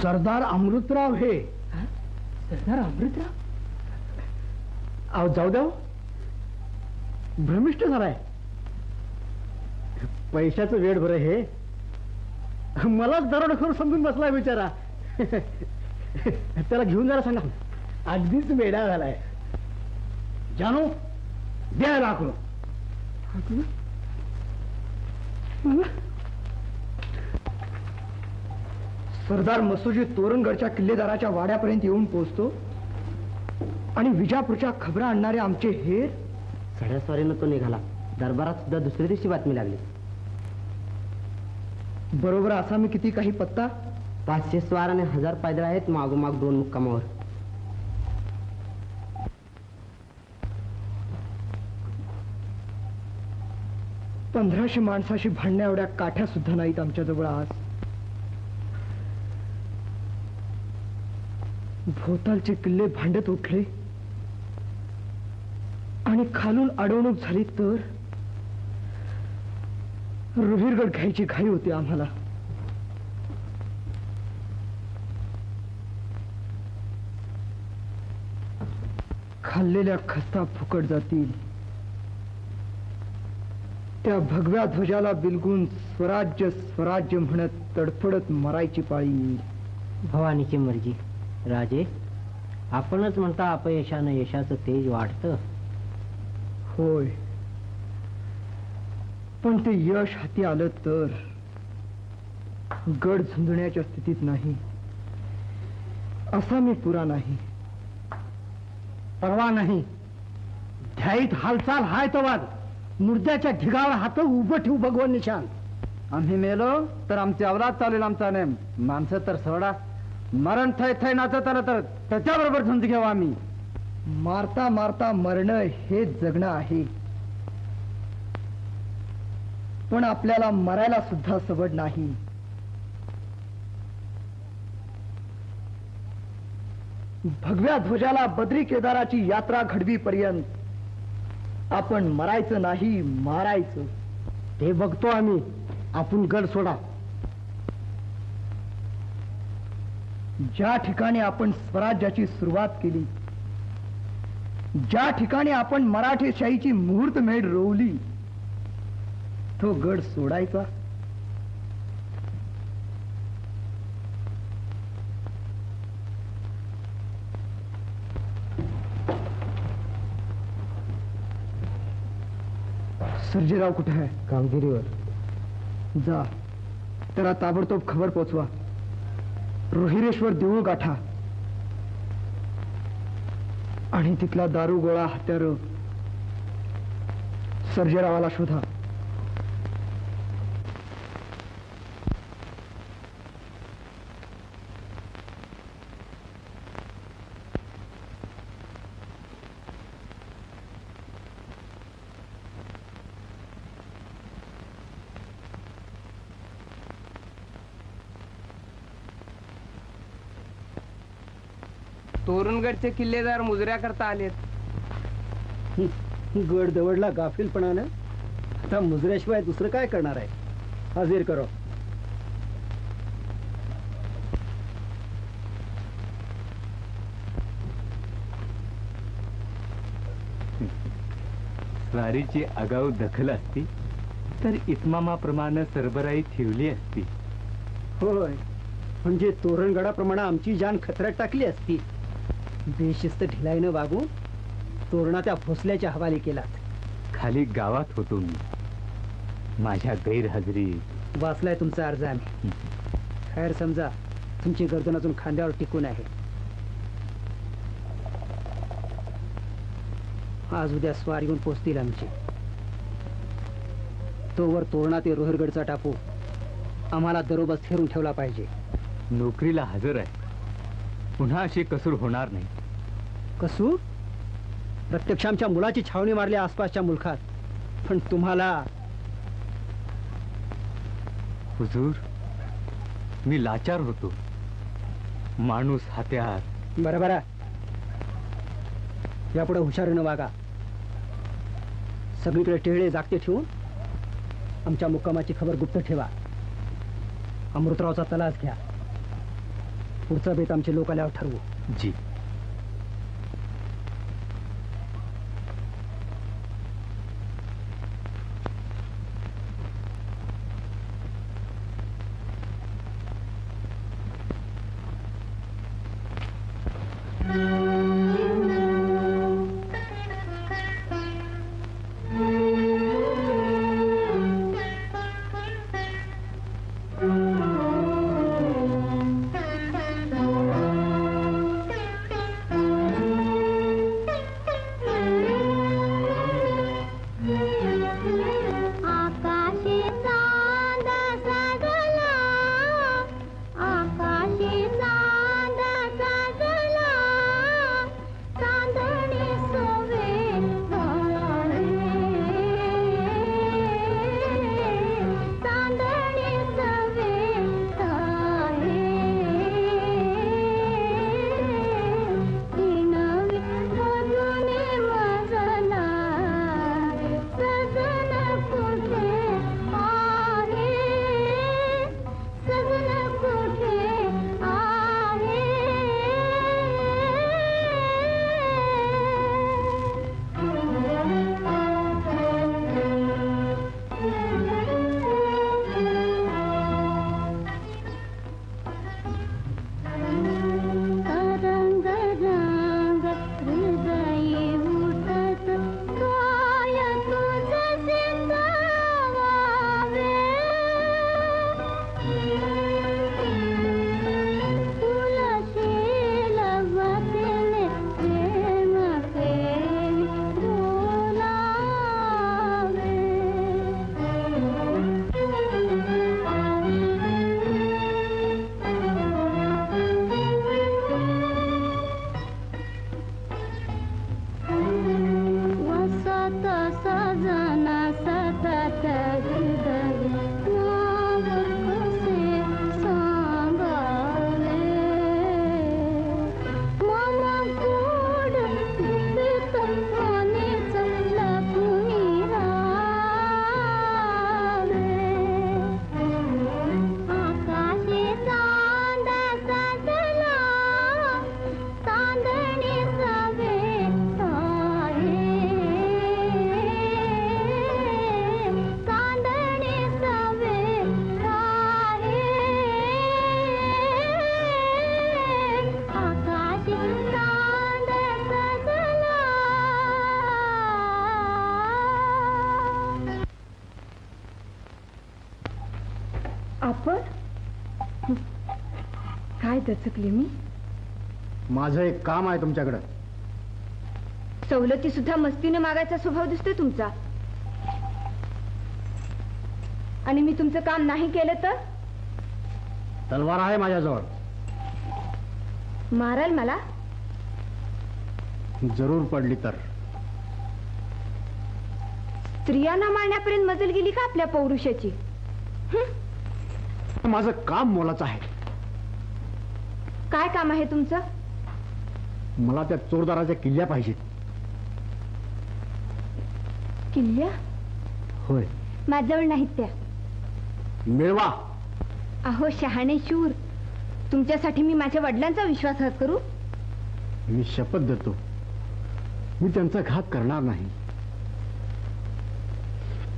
सरदार अमृतराव हे. सरदार अमृतराव? अहो जाऊ द्या. भ्रमिष्ट झालाय. पैशाचं वेळ बरं हे. मलाच दरोडेखोर समजून बसलाय बिचारा. त्याला घेऊन जरा सांगा. अगदीच वेडा झालाय. जानू द्या लाकूड. सरदार मसोजी तोरणगडच्या किल्लेदाराच्या वाड्यापर्यंत येऊन पोहोचतो आणि विजापूरच्या खबरा आणणारे आमचे हेर सड्यास्वारीनं तो निघाला. दरबारात सुद्धा दुसऱ्या दिवशी बातमी लागली. बरोबर असा मी किती काही पत्ता? 500 स्वार आणि 1000 पायदळ आहेत मागोमाग 2 मुक्कामावर. पंधराशे माणसाशी भांडण्या एवढ्या काठ्या सुद्धा नाहीत आमच्याजवळ आज. भोवतालचे किल्ले भांडत उठले आणि खालून अडवणूक झाली तर रोहिरगड घ्यायची घाई होती आम्हाला. खाल्लेल्या खस्ता फुकट जातील. त्या भगव्या ध्वजाला बिलगून स्वराज्य स्वराज्य म्हणत तडफडत मरायची पाळी येईल. भवानीची मर्जी. राजे, आपणच म्हणता अपयशानं यशाचं तेज वाढतं. होय, पण ते यश हाती आलं तर गड झुंजण्याच्या स्थितीत नाही. असा मी पुरा नाही. परवा नाही. ध्याईत हालचाल हाय तो वाद. मुर्द्याच्या ढिगावर हात उभं ठेवू भगवान निशान. आम्ही मेलो तर आमची अवलाद चालेल आमचा नेम. माणसं तर सोडा. मरण थै थै नाचत आलं तर त्याच्याबरोबर झुंज घेऊ आम्ही. मारता मारता मरणं हे जगणं आहे. पण आपल्याला मरायला सुद्धा सवड नाही. भगव्या ध्वजाला बद्री केदाराची यात्रा घडवीपर्यंत आपण मरायचं नाही, मारायचं. ते बघतो आम्ही. आपण गड सोडा. ज्या ठिकाणी आपण स्वराज्याची सुरुवात केली, ज्या ठिकाणी आपण मराठेशाहीची मुहूर्तमेढ रोवली, तो गड सोडायचा? सर्जेराव कुठे आहे? कामगिरीवर. जा, त्याला ताबडतोब खबर पोचवा. रोहिरेश्वर देऊळ गाठा आणि तिथला दारू गोळा हत्यार सर्जेरावाला शोधा. तोरणगडचे किल्लेदार मुजऱ्या करता आलेत. गड दवडला गाफीलपणानं. आता मुजऱ्याशिवाय दुसरं काय करणार आहे? हजर करो. स्वारीची आगाऊ दखल असती तर इतमामाप्रमाणे सरबराई ठेवली असती. होय, म्हणजे तोरणगडाप्रमाणे आमची जान खतऱ्यात टाकली असती. बेशिस्त ढिलाईनं वागून तोरणा त्या भोसल्याच्या हवाली केलात. खाली गावात होतो मी, माझ्या गैरहजेरीत. वाचलाय तुमचा अर्ज आम्ही. खैर समजा तुमची गर्दन अजून खांद्यावर टिकून आहे. आज उद्या स्वार येऊन पोचतील आमची. तोवर तोरणा ते रोहरगडचा टापू आम्हाला दरोबस्त हेरून ठेवला पाहिजे. नोकरीला हजर आहे, पुन्हा अशी कसूर होणार नाही. कसूर? प्रत्यक्ष आमच्या मुलाची छावणी मारली आसपासच्या मुलखात, पण तुम्हाला. हुजूर, मी लाचार होतो. माणूस हात्यात. बरं यापुढे हुशारीनं वागा. सगळीकडे टेहळे जागते ठेवून आमच्या मुक्कामाची खबर गुप्त ठेवा. अमृतरावचा तलास घ्या. पुढचा बेत आमचे लोक आल्यावर ठरवू. जी. आपण काय दचकले मी. माझं एक काम आहे तुमच्याकडं. सवलती सुद्धा मस्तीने मागायचा स्वभाव दिसतोय तुमचा. आणि मी तुमचं काम नाही केलं तर तलवार आहे माझ्याजवळ. माराल मला? जरूर पडली तर. स्त्रियांना मारण्यापर्यंत मजल गेली का आपल्या पौरुषाची? माझं काम मोलाचं आहे. काय काम आहे तुमचं? मला त्या चोरदाराच्या किल्ल्या पाहिजेत. किल्ल्या? होय. माझ्याजवळ नाहीत त्या. मिळवा. अहो शहाणे शूर, तुमच्यासाठी मी माझ्या वडिलांचा विश्वासघात करू? मी शपथ देतो मी त्यांचा घात करणार नाही,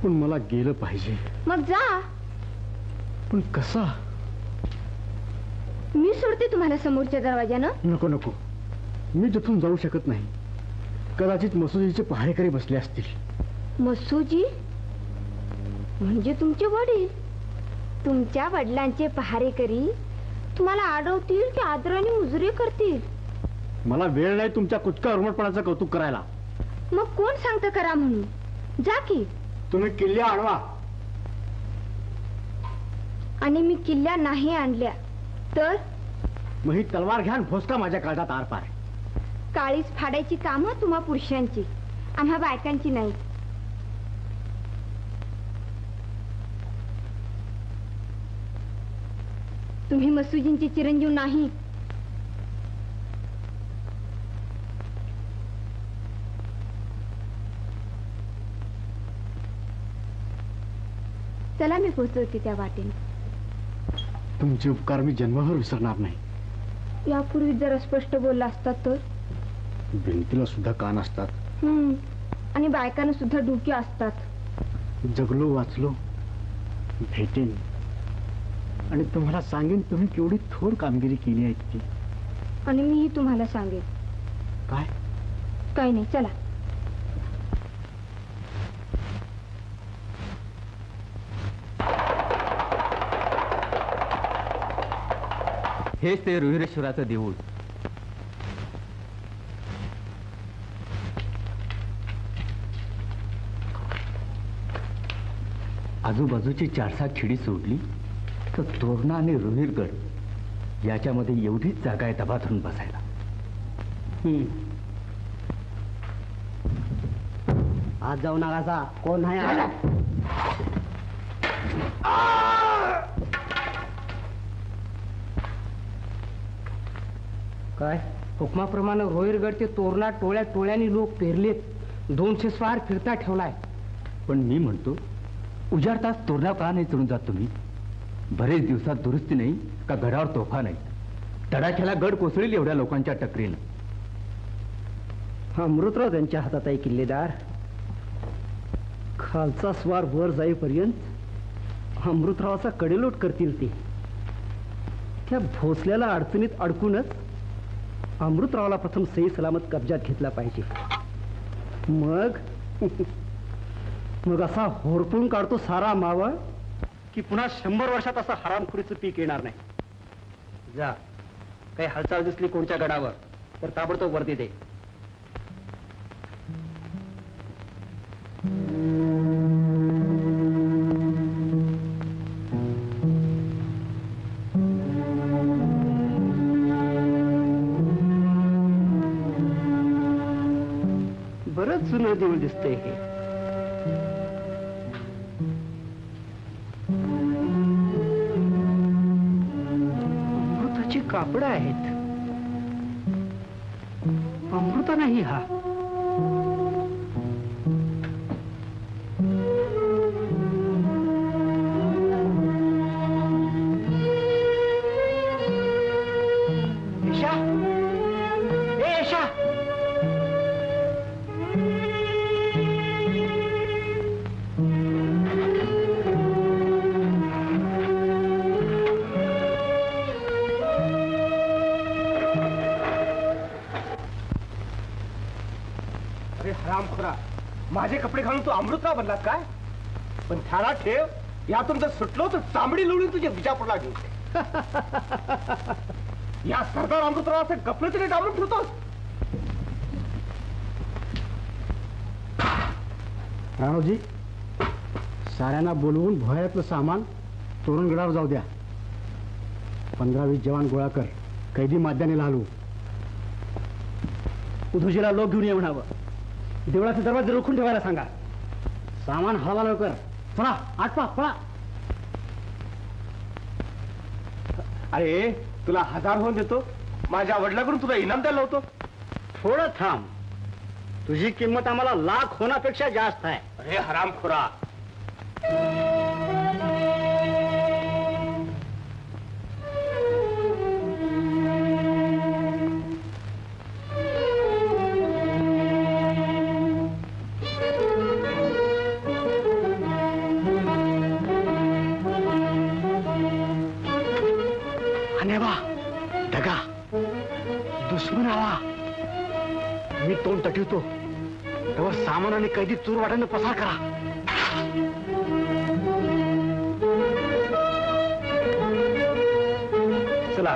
पण मला गेलं पाहिजे. मग जा. पण कसा? मी सोडते तुम्हाला समोरच्या दरवाज्यानं. नको नको, मी तिथून जाऊ शकत नाही. कदाचित मसुजीचे पहारेकरी बसले असतील. मसुजी म्हणजे तुमचे वडील. तुमच्या वडिलांचे पहारेकरी तुम्हाला अडवतील की आदराने मुजरे करतील? मला वेळ नाही तुमच्या कुचका उर्मटपणाचं कौतुक करायला. मग कोण सांगतं करा म्हणून? जा की. तुम्ही किल्ल्या आणवा. आणि मी किल्ल्या नाही आणल्या तर? मग ही तलवार घ्या, भोसका माझ्या काळजात आरपार. काळीच फाडायची कामं तुम्हा पुरुषांची, आम्हा बायकांची नाही. तुम्ही मसुजींचे चिरंजीव नाही. चला मी पोचवते त्या वाटेने. तुमचे उपकार मी जन्मभर विसरणार नाही. यापूर्वी जरा स्पष्ट बोलला असतात तर. भिंतीला सुद्धा कान असतात. आणि बायकांना सुद्धा डोके असतात. जगलो वाचलो भेटेन आणि तुम्हाला सांगेन तुम्ही केवढी थोर कामगिरी केली आहे ती. आणि मीही तुम्हाला सांगेन. काय? काही नाही, चला. हेच ते रोहिरेश्वराचं देऊळ. आजूबाजूची 4-7 खिडी सोडली तर तोरणा आणि रोहिरगड याच्यामध्ये एवढीच जागा आहे दबा धरून बसायला. आज जाऊ नका. कोण आहे? काय हुकमाप्रमाणे रोहिरगडचे तोरणा टोळ्या टोळ्यांनी लोक पेरलेत. 200 स्वार फिरता ठेवलाय. पण मी म्हणतो उजाडताच तोरणा का नाही चढून जात तुम्ही? बरेच दिवसात दुरुस्ती नाही का गडावर तोफा नाही. तडाख्याला गड कोसळील एवढ्या लोकांच्या टकरीनं. अमृतराव त्यांच्या हातात आहे किल्लेदार. खालचा स्वार वर जाईपर्यंत अमृतरावाचा कडेलोट करतील ते. त्या भोसल्याला अडचणीत अडकूनच अमृतरावाला प्रथम सही सलामत कब्जात घेतला पाहिजे. मग असा होरपून काढतो सारा मावळ की पुन्हा 100 वर्षात असं हरामखोरीचं पीक येणार नाही. जा, काही हालचाल दिसली कोणत्या गडावर तर ताबडतोब वरती दे. बरंच जुनं देऊळ दिसतंय हे. अमृताची कापडं आहेत. अमृता नाही हा. यशा, ए यशा, हरामखोरा, माझे कपडे घालून तू अमृतराव बनलास काय? पण ध्यानात ठेव, यातून जर सुटलो तर चांबडी लोळून तुझ्या विजापूरला घेऊन या सरदार अमृतरावाचे गफलतीने डांबून ठेवतोस. राणोजी, साऱ्यांना बोलवून भोयातलं सामान तोरणगडावर जाऊ द्या. 15-20 जवान गोळा कर. कैदी माद्याने हलवू. उधुजीला लोक घेऊन ये म्हणावं. देवळाचे दरवाजे रोखून ठेवायला सांगा. सामान हळवा लवकर. पळा, आटपा, पळा. अरे तुला 1000 होऊन देतो. माझ्या वडिलाकडून तुला इनाम द्यायला होतो. थोडं थांब. तुझी किंमत आम्हाला लाख होण्यापेक्षा जास्त आहे. अरे हरामखोरा, दगा, दुश्मन आला. मी तोंड तटवतो तेव्हा सामान आणि कैदी चूर वाट्यानं पसार करा. चला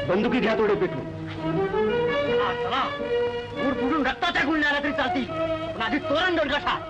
बंदुकी घ्या थोडे पेटून. चला उड फुडून रक्ताच्या गुंड्या आल्या तरी चालतील पण आधी तोरण दोन कसा.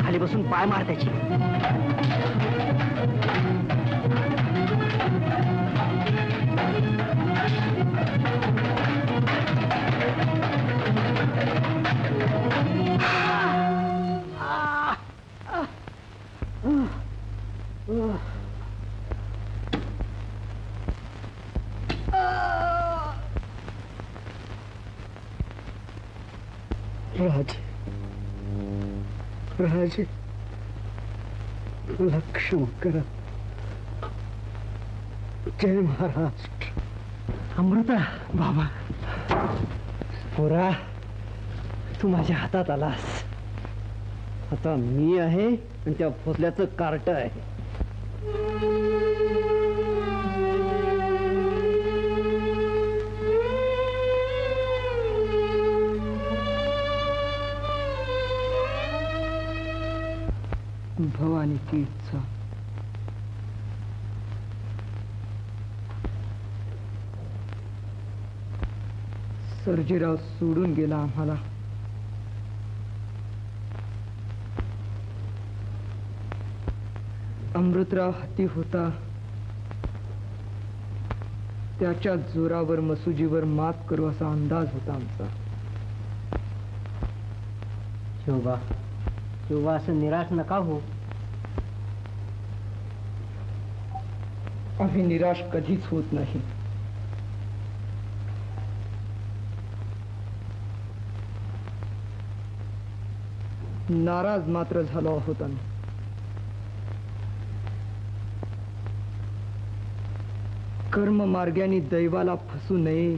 खाली बसून पाय मार त्याची. राजे मला क्षमा करा. जय महाराष्ट्र. अमृता बाबा पोरा तू माझ्या हातात आलास. आता मी आहे आणि त्या भोसल्याचं कार्ट आहे. भवानी की इच्छा. सर्जेराव सोडून गेला आम्हाला. अमृतराव हाती होता. त्याच्या जोरावर मसुजीवर मात करू असा अंदाज होता आमचा. शिवबा असं निराश नका हो. आम्ही निराश कधीच होत नाही. नाराज मात्र झालो आहोत आम्ही. कर्म मार्गाने दैवाला फसू नये.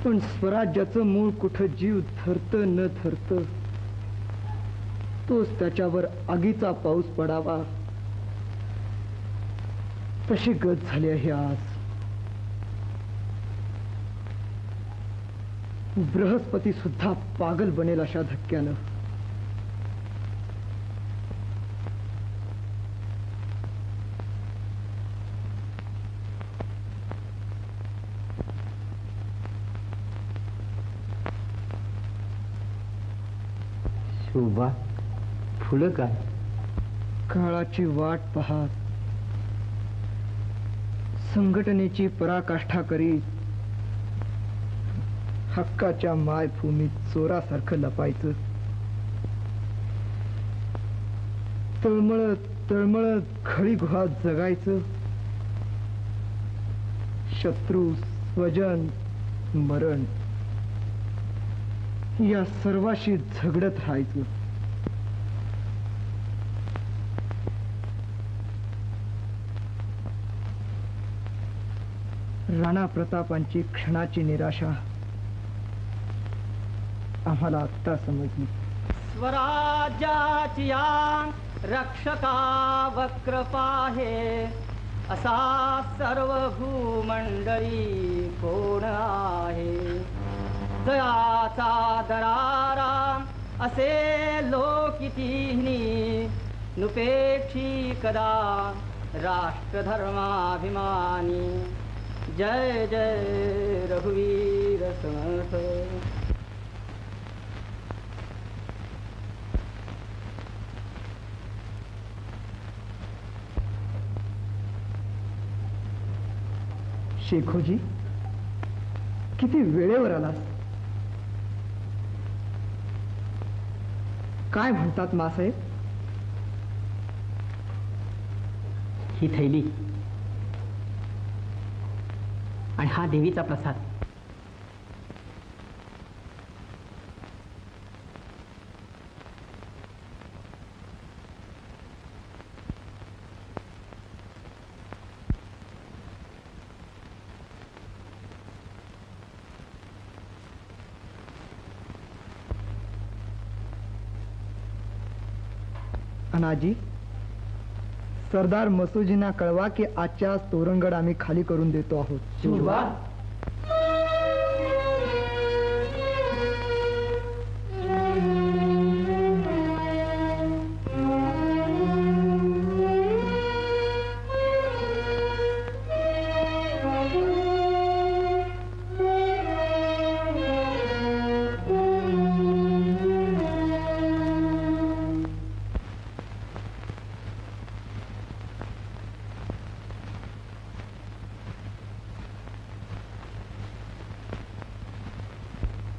पण स्वराज्याचं मूळ कुठं जीव धरत न धरत तोच त्याच्यावर आगीचा पाऊस पडावा तशी गत झाली आहे आज. बृहस्पती सुद्धा पागल बनेल अशा धक्क्यानं. शिवबा फुलं काय काळाची वाट पाहत संघटनेची पराकाष्ठा करीत हक्काच्या मायभूमीत चोरासारखं लपायचं. तळमळत तळमळत खळी गुहात जगायचं. शत्रू स्वजन मरण या सर्वाशी झगडत राहायचं. राणा प्रतापांची क्षणाची निराशा आम्हाला आत्ता समजली. स्वराज्याची रक्षका वक्र पाहे असा सर्व भूमंडळी कोण आहे. जयाचा दरारा असे लोकितीनी नुपेक्षी कदा राष्ट्रधर्माभिमानी. जय जय रघुवीर समर्थ. काय म्हणतात मासाहेब? ही थैली आणि हा देवीचा प्रसाद. अनाजी, सरदार मसूजींना कळवा की आजच्या तोरणगड आम्ही खाली करून देतो आहोत. शिवा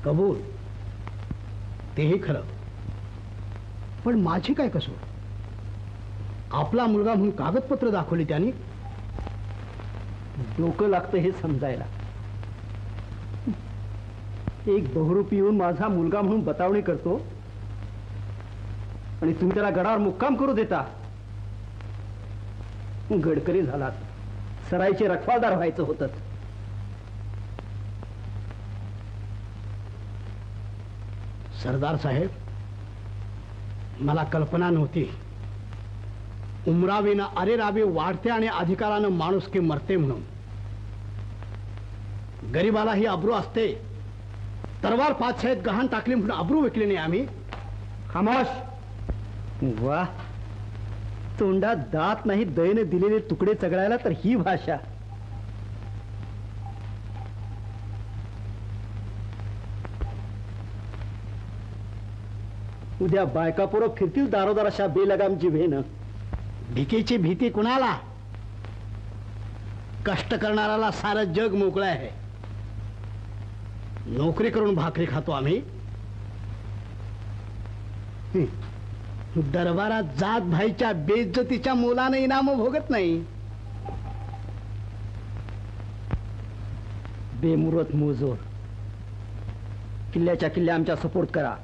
कबूल, तेही खरं, पण माझी काय कसूर? आपला मुलगा म्हणून कागदपत्र दाखवली त्यांनी. डोकं लागतं हे समजायला. एक बहुरूपी येऊन माझा मुलगा म्हणून बतावणी करतो आणि तुम्ही त्याला गडावर मुक्काम करू देता. गडकरी झालात, सराईचे रखवालदार व्हायचं होतं. सरदार साहेब, मला कल्पना नव्हती उमरावीनं अरेरावी वाढते आणि अधिकारानं माणुसकी मरते म्हणून. गरीबाला ही अब्रू असते. तरवार पाचशाहीत गहाण टाकली म्हणून अब्रू विकली नाही आम्ही. खामोश. वा, तोंडात दात नाही दयेने दिलेले तुकडे चगळायला तर ही भाषा. उद्या बायका पोरं फिरतील दारोदार अशा बेलगाम जिभेनं. भिकेची भीती कुणाला? कष्ट करणाऱ्याला सारं जग मोकळं आहे. नोकरी करून भाकरी खातो आम्ही. दरबारात जात भाईच्या बेइज्जतीच्या मोलाने इनाम भोगत नाही. बेमुरत मोजोर किल्ल्याच्या किल्ल्या आमच्या सपोर्ट करा.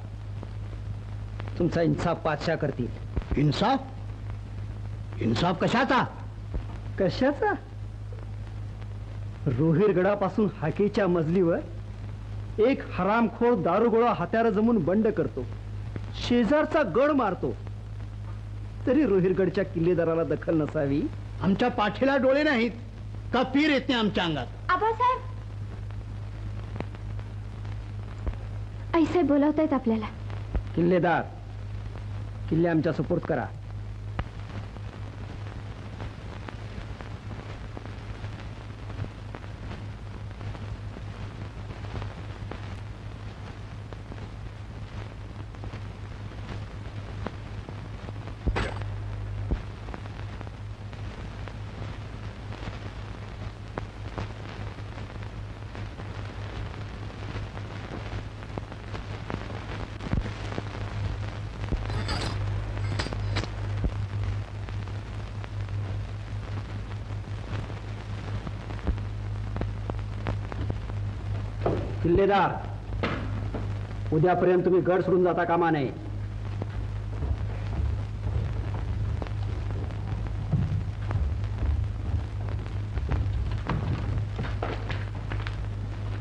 तुमचा इन्साफ पातशा करतील. इन्साफ? इन्साफ कशाचा? कशाचा? रोहिरगडापासून हाकेच्या मजलीवर एक हरामखोर दारुगोळा हात्यार जमून बंड करतो, शेजारचा गड मारतो, तरी रोहिरगडच्या किल्लेदाराला दखल नसावी. आमच्या पाठीला डोळे नाहीत का पीर येत नाही आमच्या अंगात? आबासाहेब, आईसाहेब बोलवतायत आपल्याला. किल्लेदार, किल्ले आमच्या सुपूर्द करा. किल्लेदार, उद्यापर्यंत तुम्ही गड सोडून जाता कामा नये.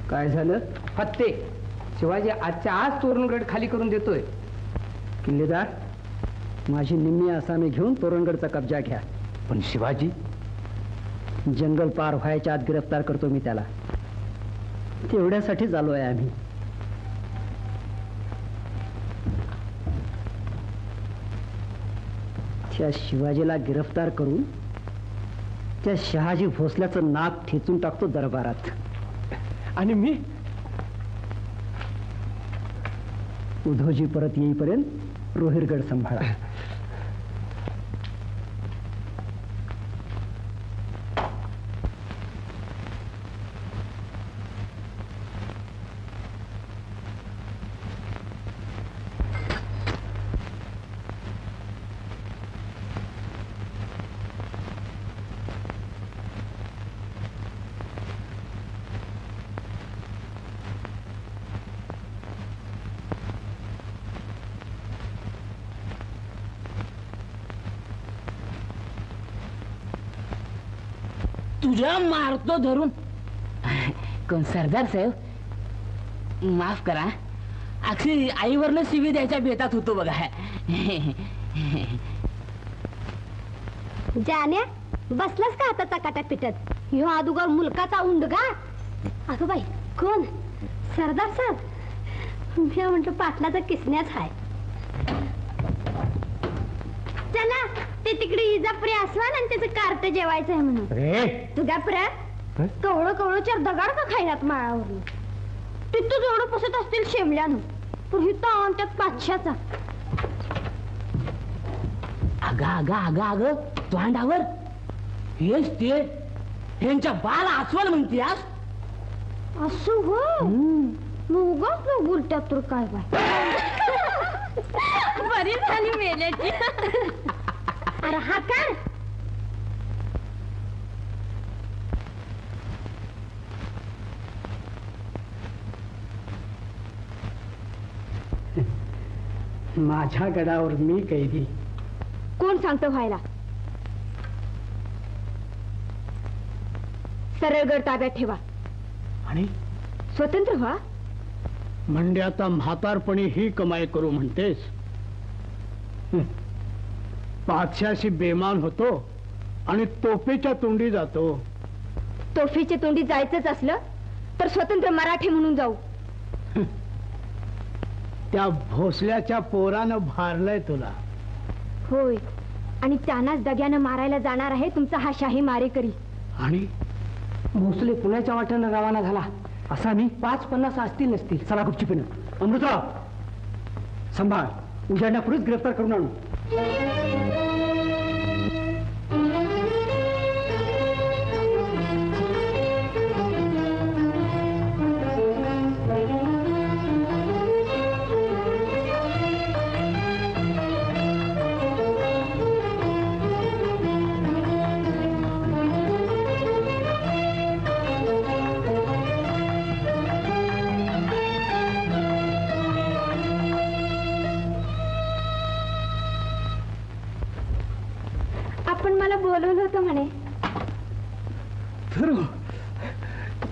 काय झालं? फत्ते, शिवाजी आजच्या आज तोरणगड खाली करून देतोय. किल्लेदार, माझी निम्मी आसामी घेऊन तोरणगडचा कब्जा घ्या. पण शिवाजी, जंगल पार व्हायच्या आत गिरफ्तार करतो मी त्याला. तेवढ्यासाठी आलोय आम्ही. त्या शिवाजीला गिरफ्तार करून त्या शहाजी भोसल्याचं नाक ठेचून टाकतो दरबारात. आणि मी उधोजी परत येईपर्यंत रोहिरगड सांभाळा. तुझ्या मारतो धरून. कोण सरदार साहेब माफ करा, अक्षी आईवरनं शिवी द्यायच्या बेतात होतो बघा. जाण्या बसलास का आता चकाट्या पिटत? ह्यो अदुगर मुलकाचा उंडगा. अगं बाई कोण? सरदार साहेब. मी म्हटलं पाटलाचा किसण्याच हाय. चला ते तिकडे इजापुरी आसवान आणि त्याचं कार्ट जेवायचं आहे म्हणून. तुझ्या प्रा कवळं कवळं दगाड का खायनात माळावरून. तिथं जेवढं पसत असतील शेमल्यानं, पण हिथं त्यात पाचशाचा. अगा अगा अगा अग तोंडावर हेच ते ह्यांच्या बाला आसवल म्हणतीयास. असं हो मग उगाच न बोलत्यात तर काय बाय. बरी झाली मेल्याची. अरे हा काय माझ्या गडावर मी कैदी. कोण सांगतो व्हायला? सरळ गड ताब्यात ठेवा आणि स्वतंत्र व्हा. म्हणजे आता म्हातारपणी ही कमाई करू म्हणतेस? पाचशाशी बेमान होतो आणि तोफेच्या तोंडी जातो. तोफीच्या तोंडी जायचंच असलं तर स्वतंत्र मराठी म्हणून जाऊ. त्या भोसल्याच्या पोरानं भारलंय तुला. होय, आणि त्यानाच दग्यानं मारायला जाणार आहे तुमचा हा शाही मारेकरी. आणि भोसले पुण्याच्या वाटेनं रवाना झाला असा मी 5-50 असतील नसतील. चला गुपचुपीनं. अमृतराव संभाळ, उजाडण्यापूर्वीच ग्रेफ्तार करून आणू. आपण मला बोलवलं होतं म्हणे. तर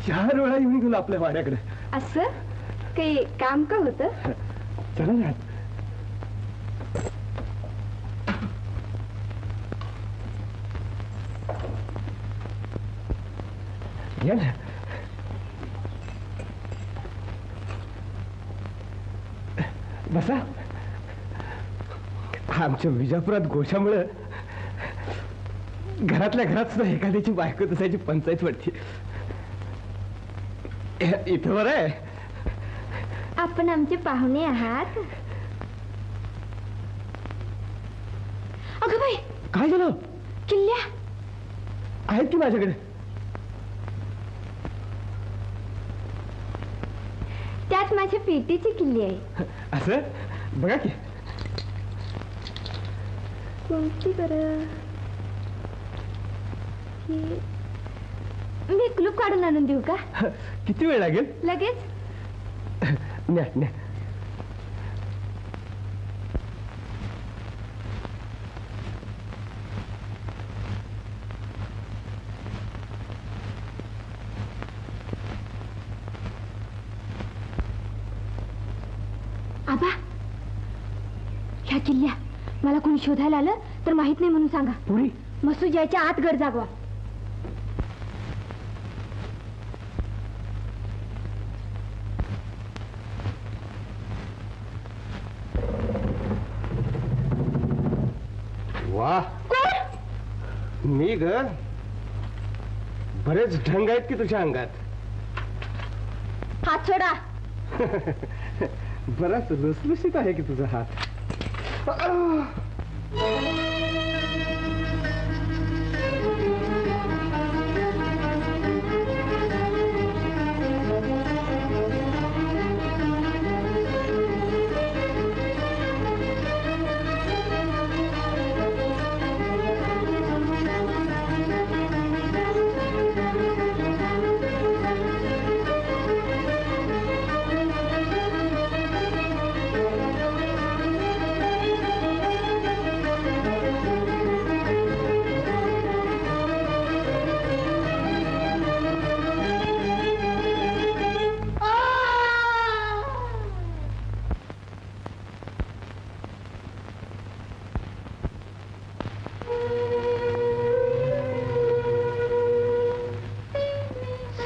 4 वेळा येऊन गेलो आपल्या वाड्याकडे. असं काही काम का होतं? चला ना. या ना. बसा. आमच्या विजापुरात गोशामुळे घरातल्या घरात सुद्धा एखाद्याची बायको तसायची पंचायत वाटते. इथं बरं आहे. आपण आमचे पाहुणे आहात. अगं बाई काय झालं? किल्ल्या आहेत की माझ्याकडे. त्यात माझ्या पेटीची किल्ली आहे. असं बघा की. कोणती बरं? मी क्लूप काढून आणून देऊ का? किती वेळ लागेल? लगेच. न्या न्या. आबा ह्या किल्ल्या मला कोणी शोधायला आलं तर माहित नाही म्हणून सांगा. पुरी मसूद यायच्या आत घर जागवा. वा मी ग. बरेच ढंग आहेत की तुझ्या अंगात. हात सोडा. बराच लुसलुसीत आहे की तुझा हात.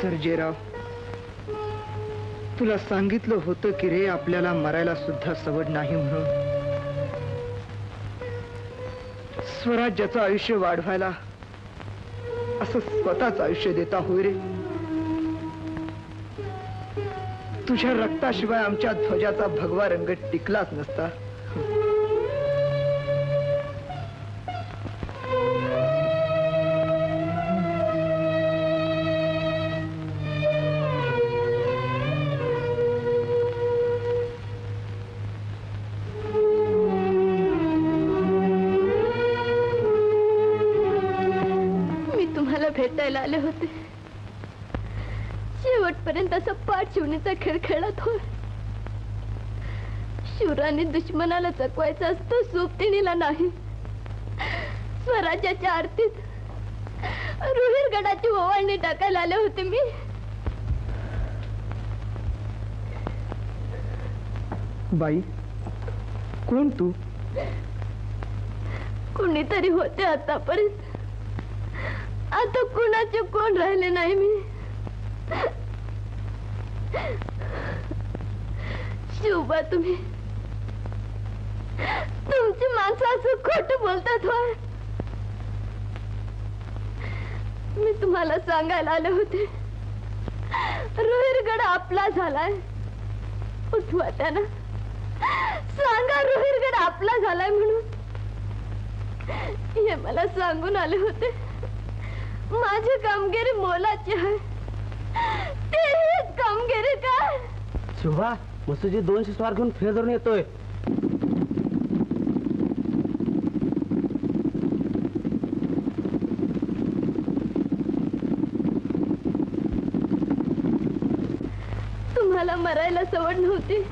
सर्जेराव, तुला सांगितलं होतं की रे आपल्याला मरायला सुद्धा सवड नाही म्हणून. स्वराज्याचं आयुष्य वाढवायला असं स्वतःच आयुष्य देता होय रे. तुझ्या रक्ताशिवाय आमच्या ध्वजाचा भगवा रंग टिकलाच नसता. भेटायला आले होते. शेवटपर्यंत असं पाठ शिवण्याचा खेळ खेळत होय. शूराने दुश्मनाला चकवायचं असतं, सोबतिणीला नाही. स्वराज्याच्या आरतीत रुहीरगडाची ओवाळणी टाकायला आले होते मी. बाई, कोण तू? कुणीतरी होते आतापर्यंत, आता कुणाचे कोण राहिले नाही मी. शिवबा, तुम्ही तुमची माणसं असं खोटं बोलतात होय. मी तुम्हाला सांगायला आले होते, रुहीरगड आपला झालाय. उठवा त्यांना, सांगा रुहीरगड आपला झालाय म्हणून. हे मला सांगून आले होते. माझी कामगिरी मोलाची आहे. ते हीच कामगिरी काय? शिवा, मसूजी 200 स्वार घेऊन फेर धरून येतोय. तुम्हाला मरायला सवड नव्हती,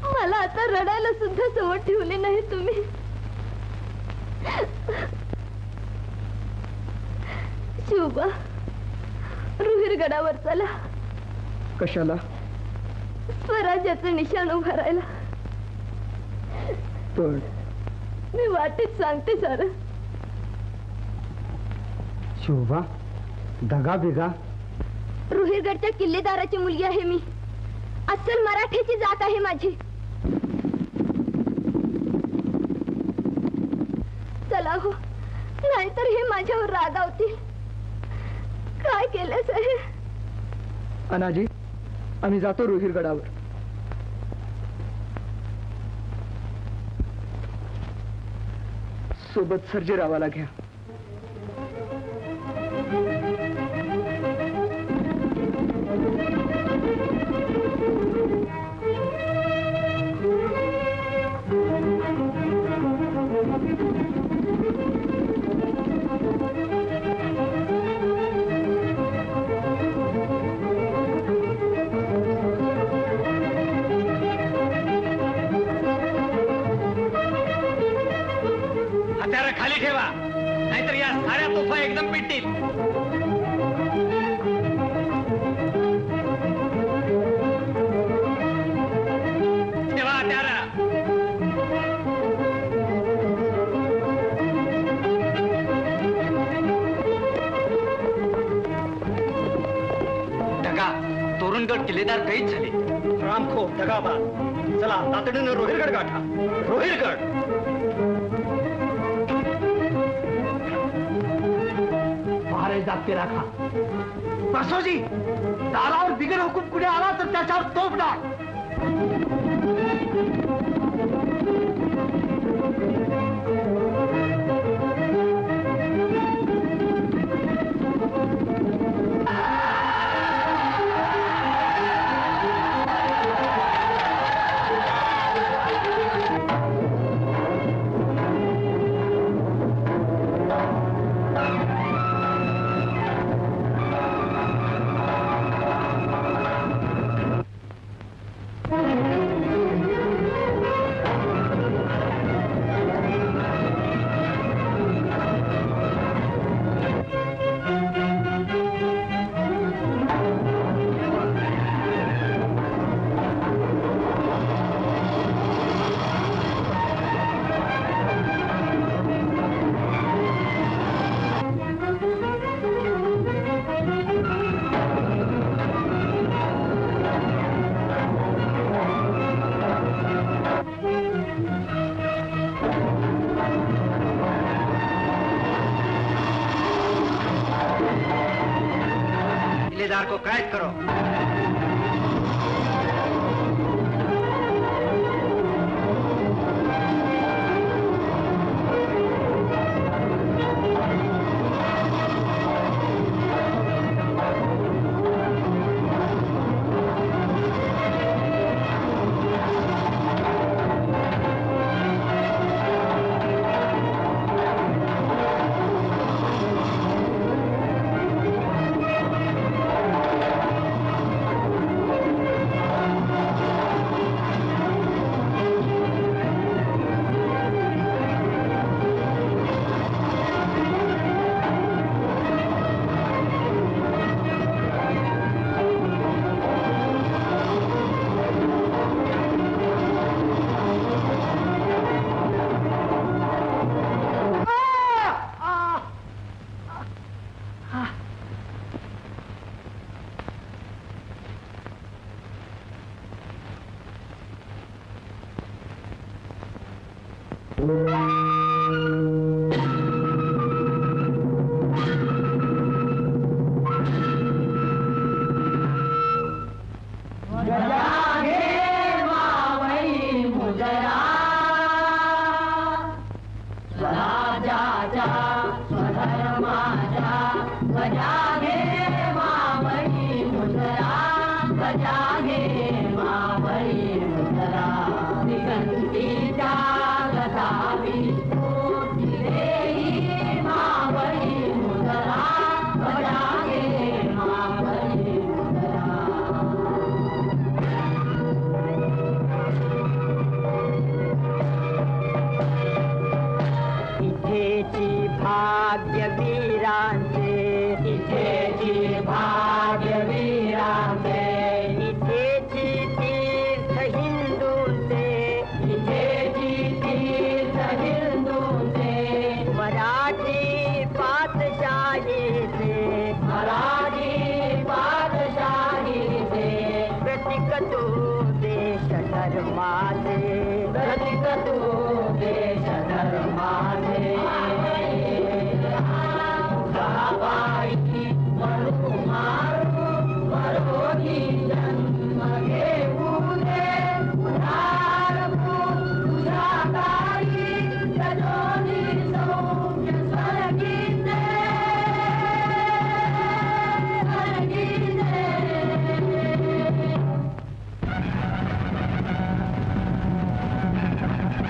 मला आता रडायला सुद्धा सवड ठेवली नाही तुम्ही. शिवबा, रुहीरगडावर चला. कशाला? स्वराज्याचं निशाण उभारायला. पण मी वाटेत सांगते सारं. शिवबा, दगा बिगा. रुहीरगडच्या किल्लेदाराची मुलगी आहे मी. अस्सल मराठ्याची जात आहे माझी. चला हो, नाहीतर हे माझ्यावर रागावतील. काय केलं साहेब? अनाजी, आम्ही जातो रुहीरगडावर. सोबत सर्जेरावाला घ्या. हत्यारं खाली ठेवा, नाहीतर या साऱ्या तोफा एकदम पिटतील. ठेवा हत्यारं. ढगा, तोरणगड किल्लेदार कैद झाले. रामखो, दगाबाज. चला तातडीनं रोहिरगड गाठा. रोहिरगड. पहारे जागते राखा. बसोजी, दारावर बिगर हुकूम कुठे आला तर त्याच्यावर तोफ डाळ. सूबेदार को कैद करो। मराठी